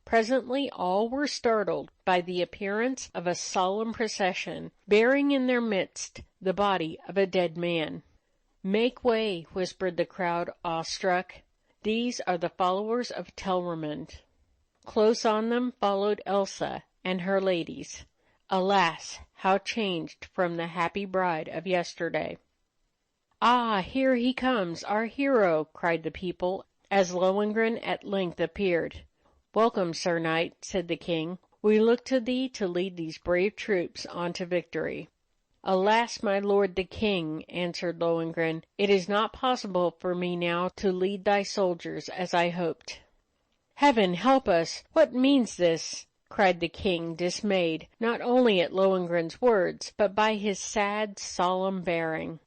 Presently all were startled by the appearance of a solemn procession, bearing in their midst the body of a dead man. "Make way," whispered the crowd, awestruck. "These are the followers of Telramund." Close on them followed Elsa and her ladies. Alas, how changed from the happy bride of yesterday! "Ah, here he comes, our hero!" cried the people, as Lohengrin at length appeared. "Welcome, Sir Knight," said the king. "We look to thee to lead these brave troops on to victory." "Alas, my lord the king," answered Lohengrin, "it is not possible for me now to lead thy soldiers as I hoped." "Heaven help us! What means this?" cried the king, dismayed, not only at Lohengrin's words, but by his sad, solemn bearing.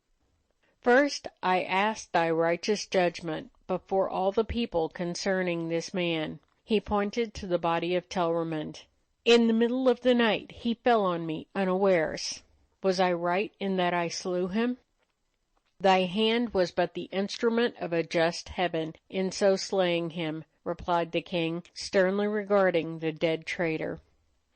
"First I ask thy righteous judgment before all the people concerning this man." He pointed to the body of Telramund. "In the middle of the night he fell on me unawares. Was I right in that I slew him?" "Thy hand was but the instrument of a just heaven in so slaying him," replied the king, sternly regarding the dead traitor.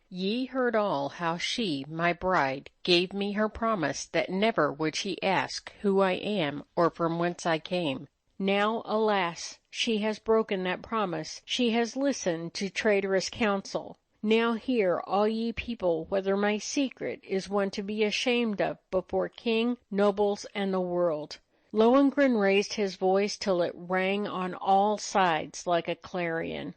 "Ye heard all how she, my bride, gave me her promise that never would she ask who I am or from whence I came. Now, alas, she has broken that promise. She has listened to traitorous counsel. Now hear, all ye people, whether my secret is one to be ashamed of before king, nobles, and the world." Lohengrin raised his voice till it rang on all sides like a clarion.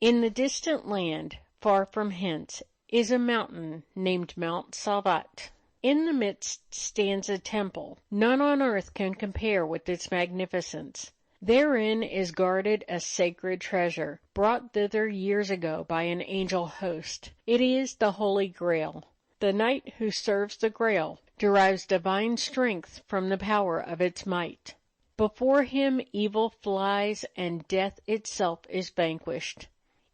"In the distant land, far from hence, is a mountain named Mount Salvat. In the midst stands a temple. None on earth can compare with its magnificence. Therein is guarded a sacred treasure, brought thither years ago by an angel host. It is the Holy Grail. The knight who serves the Grail derives divine strength from the power of its might. Before him evil flies, and death itself is vanquished.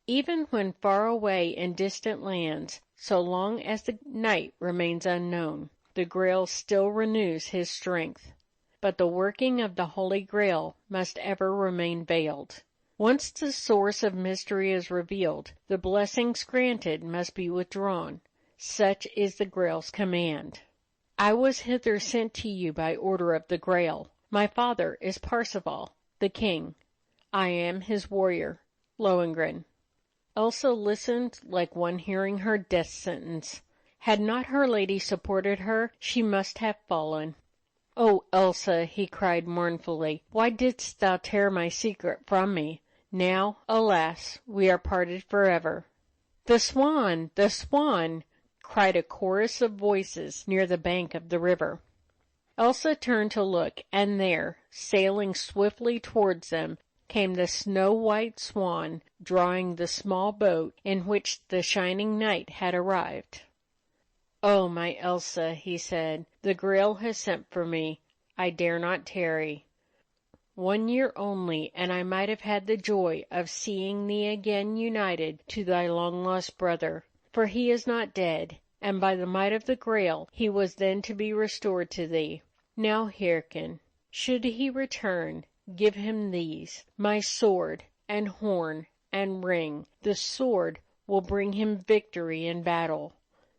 Even when far away in distant lands, so long as the knight remains unknown, the Grail still renews his strength. But the working of the Holy Grail must ever remain veiled. Once the source of mystery is revealed, the blessings granted must be withdrawn. Such is the Grail's command. I was hither sent to you by order of the Grail. My father is Parsifal, the king. I am his warrior, Lohengrin." Elsa listened like one hearing her death sentence. Had not her lady supported her, she must have fallen. "Oh, Elsa," he cried mournfully, "why didst thou tear my secret from me? Now, alas, we are parted forever." "The Swan! The Swan!" cried a chorus of voices near the bank of the river. Elsa turned to look, and there, sailing swiftly towards them, came the snow-white Swan, drawing the small boat in which the shining knight had arrived. "Oh, my Elsa," he said, "the Grail has sent for me. I dare not tarry. 1 year only, and I might have had the joy of seeing thee again united to thy long-lost brother. for he is not dead, and by the might of the Grail he was then to be restored to thee. Now hearken. Should he return, give him these, my sword, and horn, and ring. The sword will bring him victory in battle.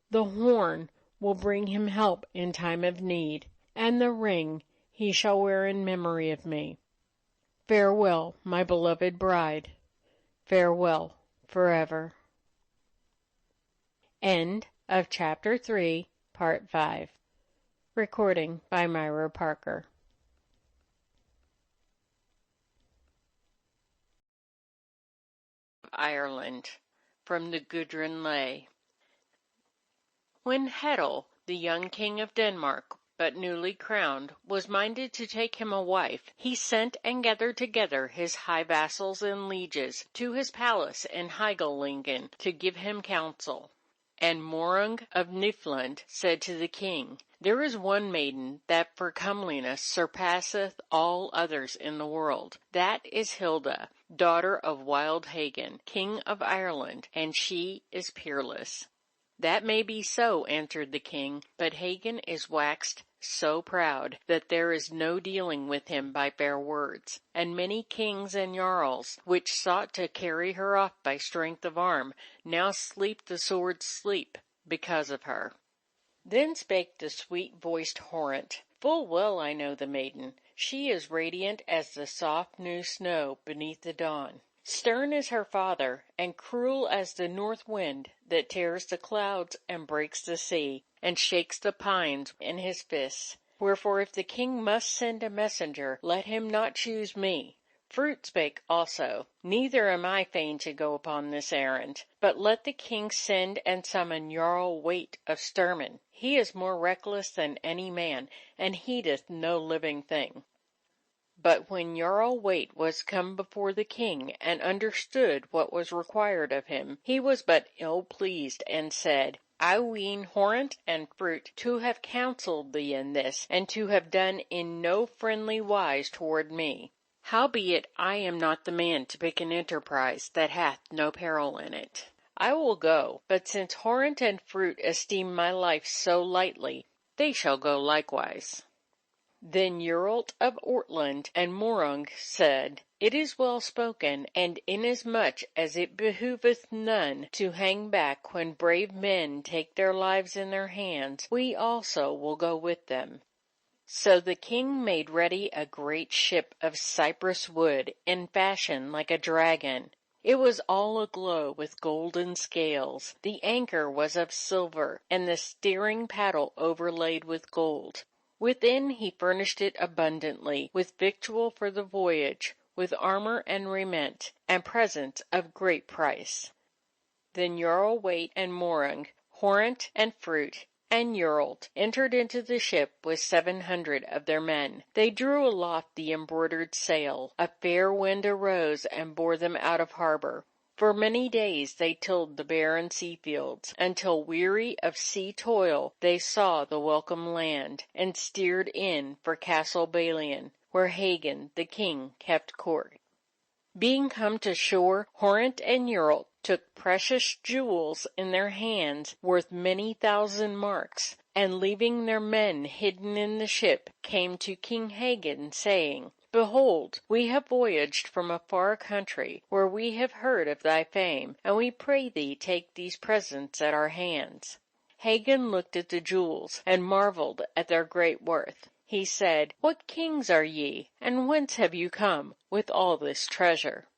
The horn will bring him help in time of need, and the ring he shall wear in memory of me. Farewell, my beloved bride. Farewell forever. End of Chapter 3, Part 5. Recording by Myra Parker. Ireland, from the Gudrun Lay. When Hedel, the young king of Denmark, but newly crowned, was minded to take him a wife, he sent and gathered together his high vassals and lieges to his palace in Lohengrin to give him counsel. And Morung of Niflund said to the king, There is one maiden that for comeliness surpasseth all others in the world. That is Hilda, daughter of wild Hagen, king of Ireland, and she is peerless. That may be so, answered the king, but Hagen is waxed so proud that there is no dealing with him by fair words, and many kings and jarls, which sought to carry her off by strength of arm, now sleep the sword's sleep because of her. Then spake the sweet-voiced Horrent, Full well I know the maiden. She is radiant as the soft new snow beneath the dawn. Stern as her father, and cruel as the north wind that tears the clouds and breaks the sea, and shakes the pines in his fists. Wherefore if the king must send a messenger, let him not choose me. Fruit spake also, Neither am I fain to go upon this errand, but let the king send and summon Jarl Waite of Sturmen. He is more reckless than any man, and heedeth no living thing. But when Jarl Waite was come before the king, and understood what was required of him, he was but ill pleased, and said, I ween Horrent and Fruit to have counselled thee in this, and to have done in no friendly wise toward me. Howbeit I am not the man to pick an enterprise that hath no peril in it. I will go, but since Horrent and Fruit esteem my life so lightly, they shall go likewise. Then Uralt of Ortland and Morung said, It is well spoken, and inasmuch as it behoveth none to hang back when brave men take their lives in their hands, we also will go with them. So the king made ready a great ship of cypress wood, in fashion like a dragon. It was all aglow with golden scales. The anchor was of silver, and the steering paddle overlaid with gold. Within he furnished it abundantly, with victual for the voyage, with armor and raiment, and presents of great price. Then Jarl Waite and Morung, Horrent and Fruit, and Uralt entered into the ship with 700 of their men. They drew aloft the embroidered sail. A fair wind arose and bore them out of harbor. For many days they tilled the barren sea fields, until weary of sea toil they saw the welcome land, and steered in for Castle Balian, where Hagen the king kept court. Being come to shore, Horrent and Uralt took precious jewels in their hands worth many thousand marks, and leaving their men hidden in the ship, came to King Hagen, saying, Behold, we have voyaged from a far country, where we have heard of thy fame, and we pray thee take these presents at our hands. Hagen looked at the jewels, and marveled at their great worth. He said, What kings are ye, and whence have you come with all this treasure?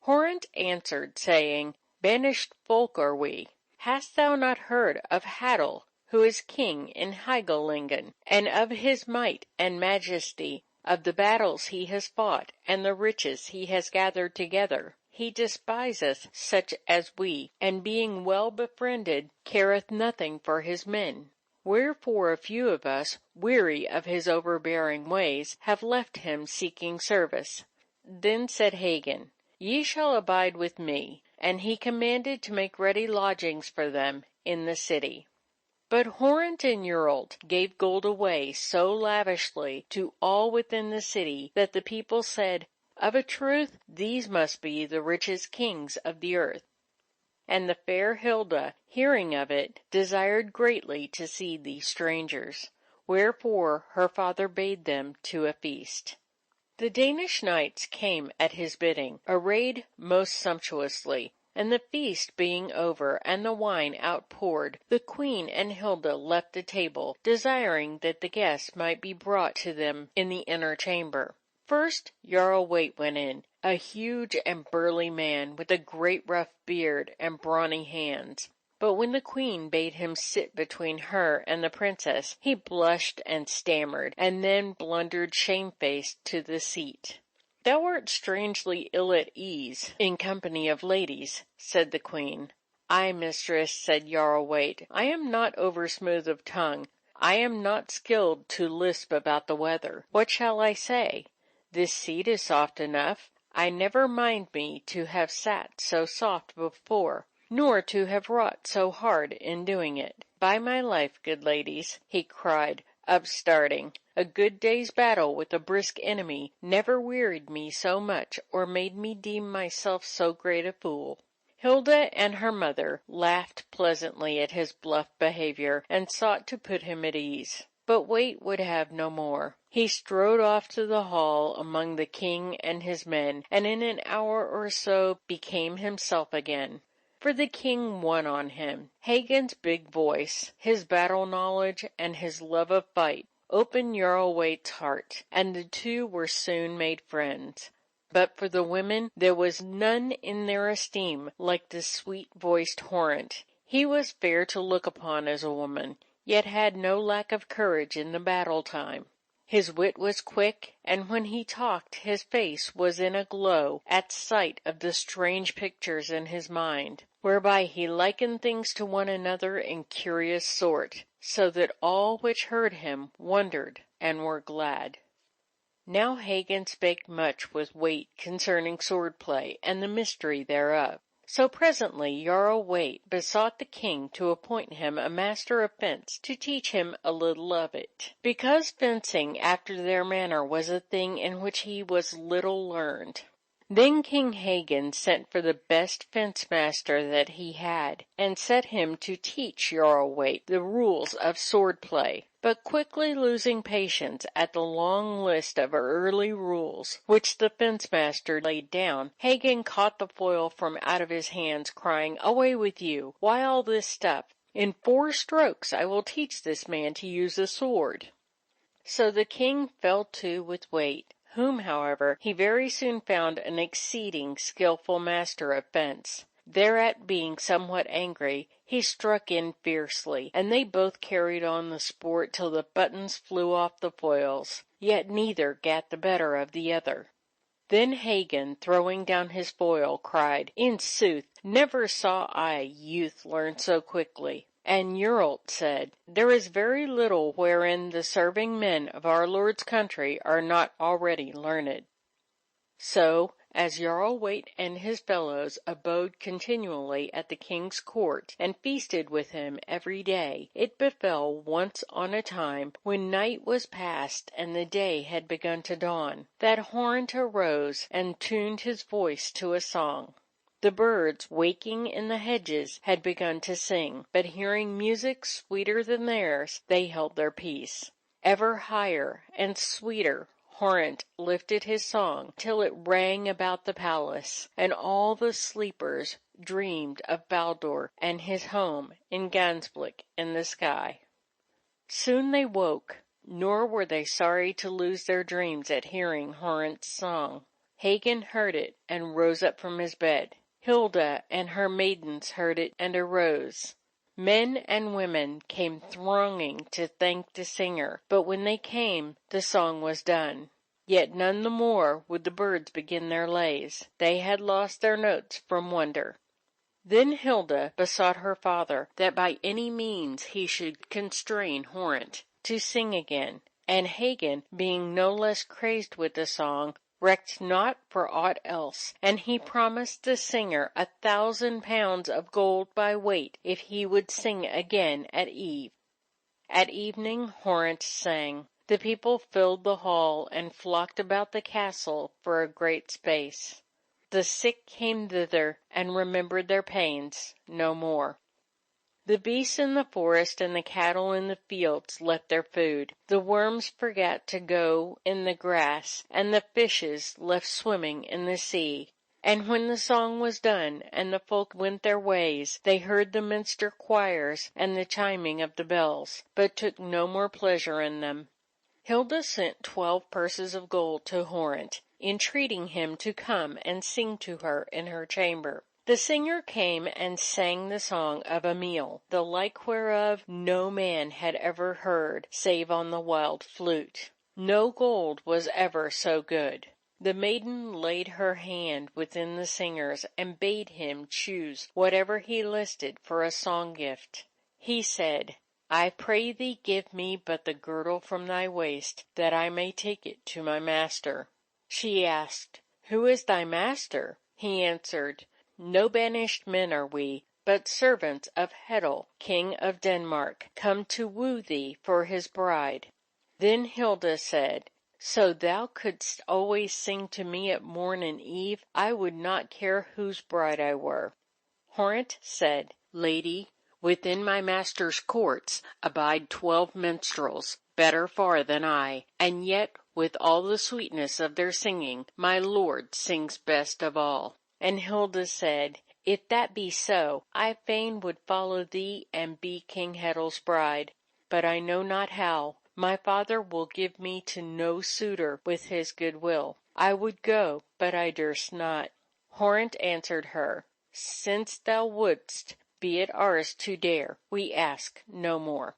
Horrent answered, saying, Banished folk are we. Hast thou not heard of Hedel, who is king in Lohengrin, and of his might and majesty, of the battles he has fought, and the riches he has gathered together? He despiseth such as we, and being well befriended, careth nothing for his men. Wherefore a few of us, weary of his overbearing ways, have left him seeking service. Then said Hagen, Ye shall abide with me. And he commanded to make ready lodgings for them in the city. But Horrent and Uralt gave gold away so lavishly to all within the city that the people said, Of a truth, these must be the richest kings of the earth. And the fair Hilda, hearing of it, desired greatly to see these strangers, wherefore her father bade them to a feast. The Danish knights came at his bidding, arrayed most sumptuously. And the feast being over and the wine outpoured, the Queen and Hilda left the table, desiring that the guests might be brought to them in the inner chamber. First Jarl Waite went in, a huge and burly man with a great rough beard and brawny hands. But when the Queen bade him sit between her and the Princess, he blushed and stammered, and then blundered shamefaced to the seat. "Thou art strangely ill at ease in company of ladies," said the Queen. "Ay, mistress," said Jarl Waite, "I am not over smooth of tongue. I am not skilled to lisp about the weather. What shall I say? This seat is soft enough. I never mind me to have sat so soft before, nor to have wrought so hard in doing it. By my life, good ladies," he cried, upstarting, "a good day's battle with a brisk enemy never wearied me so much or made me deem myself so great a fool." Hilda and her mother laughed pleasantly at his bluff behavior and sought to put him at ease. But Waite would have no more. He strode off to the hall among the king and his men, and in an hour or so became himself again. For the king won on him. Hagen's big voice, his battle knowledge, and his love of fight opened Jarl Waite's heart, and the two were soon made friends. But for the women, there was none in their esteem like the sweet-voiced Horrent. He was fair to look upon as a woman, yet had no lack of courage in the battle time. His wit was quick, and when he talked his face was in a glow at sight of the strange pictures in his mind, whereby he likened things to one another in curious sort, so that all which heard him wondered and were glad. Now Hagen spake much with Waite concerning sword-play and the mystery thereof. So presently Jarl Waite besought the king to appoint him a master of fence to teach him a little of it, because fencing after their manner was a thing in which he was little learned. Then King Hagen sent for the best fence-master that he had, and set him to teach Jarl Waite the rules of sword-play. But quickly losing patience at the long list of early rules which the fence-master laid down, Hagen caught the foil from out of his hands, crying, "Away with you! Why all this stuff? In 4 strokes I will teach this man to use a sword." So the king fell to with Waite, whom, however, he very soon found an exceeding skilful master of fence. Thereat being somewhat angry, he struck in fiercely, and they both carried on the sport till the buttons flew off the foils, yet neither gat the better of the other. Then Hagen, throwing down his foil, cried, "In sooth, never saw I youth learn so quickly." And Jarl said, "There is very little wherein the serving men of our Lord's country are not already learned." So, as Jarl Waite and his fellows abode continually at the king's court, and feasted with him every day, it befell once on a time, when night was past and the day had begun to dawn, that Horrent arose and tuned his voice to a song. The birds, waking in the hedges, had begun to sing, but hearing music sweeter than theirs, they held their peace. Ever higher and sweeter Horrent lifted his song till it rang about the palace, and all the sleepers dreamed of Baldur and his home in Gansblick in the sky. Soon they woke, nor were they sorry to lose their dreams at hearing Horrent's song. Hagen heard it and rose up from his bed. Hilda and her maidens heard it and arose. Men and women came thronging to thank the singer, but when they came, the song was done. Yet none the more would the birds begin their lays. They had lost their notes from wonder. Then Hilda besought her father that by any means he should constrain Horrent to sing again, and Hagen, being no less crazed with the song, recked not for aught else, and he promised the singer 1,000 pounds of gold by weight if he would sing again at eve. At evening Horrent sang. The people filled the hall and flocked about the castle for a great space. The sick came thither and remembered their pains no more. The beasts in the forest and the cattle in the fields left their food. The worms forgot to go in the grass, and the fishes left swimming in the sea. And when the song was done, and the folk went their ways, they heard the minster choirs and the chiming of the bells, but took no more pleasure in them. Hilda sent 12 purses of gold to Horant, entreating him to come and sing to her in her chamber. The singer came and sang the song of a meal, the like whereof no man had ever heard, save on the wild flute. No gold was ever so good. The maiden laid her hand within the singer's and bade him choose whatever he listed for a song gift. He said, I pray thee give me but the girdle from thy waist, that I may take it to my master. She asked, Who is thy master? He answered, No banished men are we, but servants of Hedel, King of Denmark, come to woo thee for his bride. Then Hilda said, So thou couldst always sing to me at morn and eve, I would not care whose bride I were. Horant said, Lady, within my master's courts abide 12 minstrels, better far than I, and yet with all the sweetness of their singing, my lord sings best of all. And Hilda said, If that be so, I fain would follow thee and be King Hedel's bride, but I know not how. My father will give me to no suitor with his good will. I would go, but I durst not. Horant answered her, Since thou wouldst, be it ours to dare, we ask no more.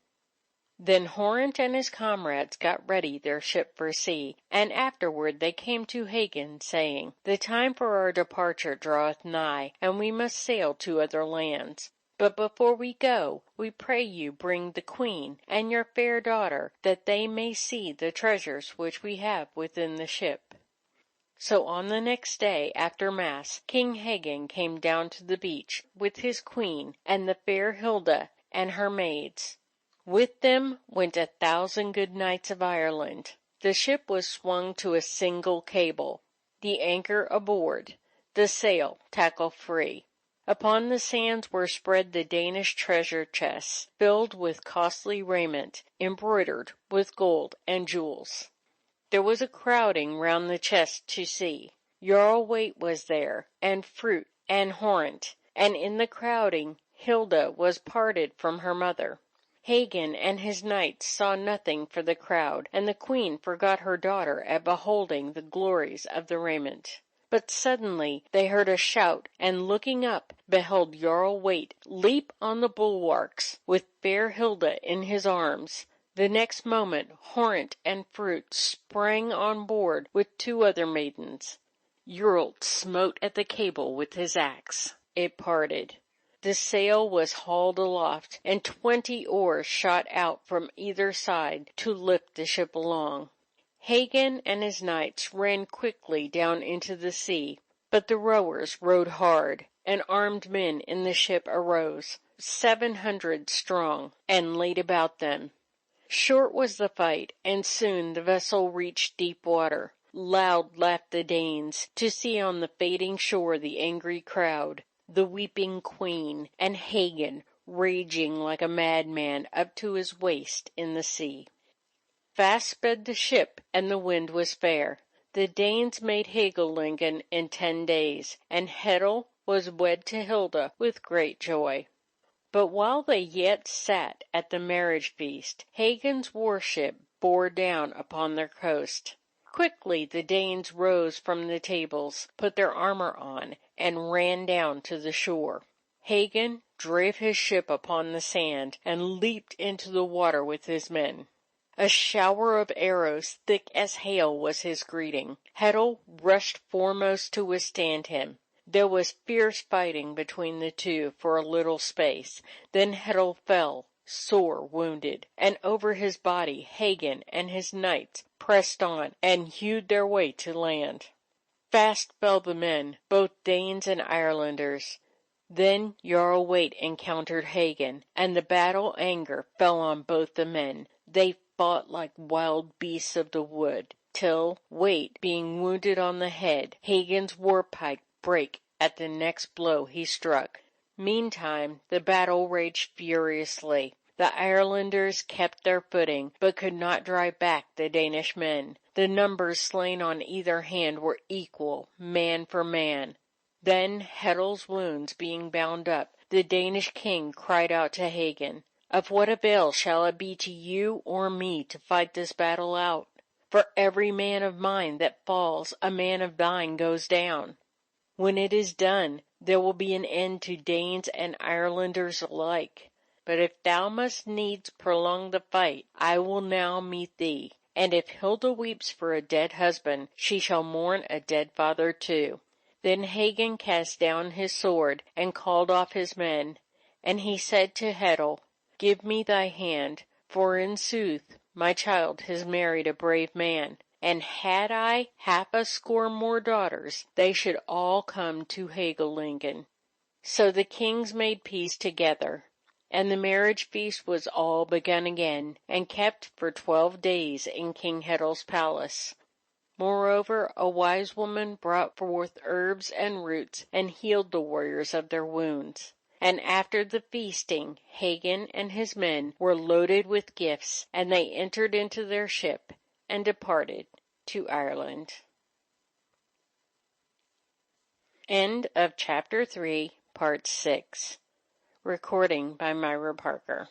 Then Horant and his comrades got ready their ship for sea, and afterward they came to Hagen, saying, The time for our departure draweth nigh, and we must sail to other lands. But before we go, we pray you bring the queen and your fair daughter, that they may see the treasures which we have within the ship. So on the next day after Mass, King Hagen came down to the beach with his queen and the fair Hilda and her maids. With them went 1,000 good knights of Ireland. The ship was swung to a single cable, the anchor aboard, the sail tackle free. Upon the sands were spread the Danish treasure chests, filled with costly raiment, embroidered with gold and jewels. There was a crowding round the chests to see. Jarl Waite was there, and Fruit, and Horant, and in the crowding Hilda was parted from her mother. Hagen and his knights saw nothing for the crowd, and the queen forgot her daughter at beholding the glories of the raiment. But suddenly they heard a shout, and looking up, beheld Jarl Waite leap on the bulwarks, with fair Hilda in his arms. The next moment Horant and Fruit sprang on board with 2 other maidens. Jarl smote at the cable with his axe. It parted. The sail was hauled aloft, and 20 oars shot out from either side to lift the ship along. Hagen and his knights ran quickly down into the sea, but the rowers rowed hard, and armed men in the ship arose, 700 strong, and laid about them. Short was the fight, and soon the vessel reached deep water. Loud laughed the Danes to see on the fading shore the angry crowd, the weeping queen, and Hagen raging like a madman up to his waist in the sea. Fast sped the ship, and the wind was fair. The Danes made Helgelingen in 10 days, and Hedel was wed to Hilda with great joy. But while they yet sat at the marriage feast, Hagen's warship bore down upon their coast. Quickly the Danes rose from the tables, put their armor on, and ran down to the shore. Hagen drave his ship upon the sand, and leaped into the water with his men. A shower of arrows thick as hail was his greeting. Hedel rushed foremost to withstand him. There was fierce fighting between the two for a little space. Then Hedel fell, sore wounded, and over his body Hagen and his knights pressed on and hewed their way to land. Fast fell the men, both Danes and Irelanders. Then Jarl Waite encountered Hagen, and the battle anger fell on both the men. They fought like wild beasts of the wood, till, Waite being wounded on the head, Hagen's war-pike break at the next blow he struck. Meantime the battle raged furiously. The Irelanders kept their footing, but could not drive back the Danish men. The numbers slain on either hand were equal, man for man. Then, Heddle's wounds being bound up, the Danish king cried out to Hagen, "Of what avail shall it be to you or me to fight this battle out? For every man of mine that falls, a man of thine goes down. When it is done, there will be an end to Danes and Irelanders alike. But if thou must needs prolong the fight, I will now meet thee. And if Hilda weeps for a dead husband, she shall mourn a dead father too." Then Hagen cast down his sword and called off his men, and he said to Heddel, "Give me thy hand, for in sooth my child has married a brave man. And had I half a score more daughters, they should all come to Helgelingen." So the kings made peace together, and the marriage feast was all begun again, and kept for 12 days in King Heddle's palace. Moreover, a wise woman brought forth herbs and roots, and healed the warriors of their wounds. And after the feasting, Hagen and his men were loaded with gifts, and they entered into their ship and departed to Ireland. End of Chapter 3, Part 6. Recording by Myra Parker.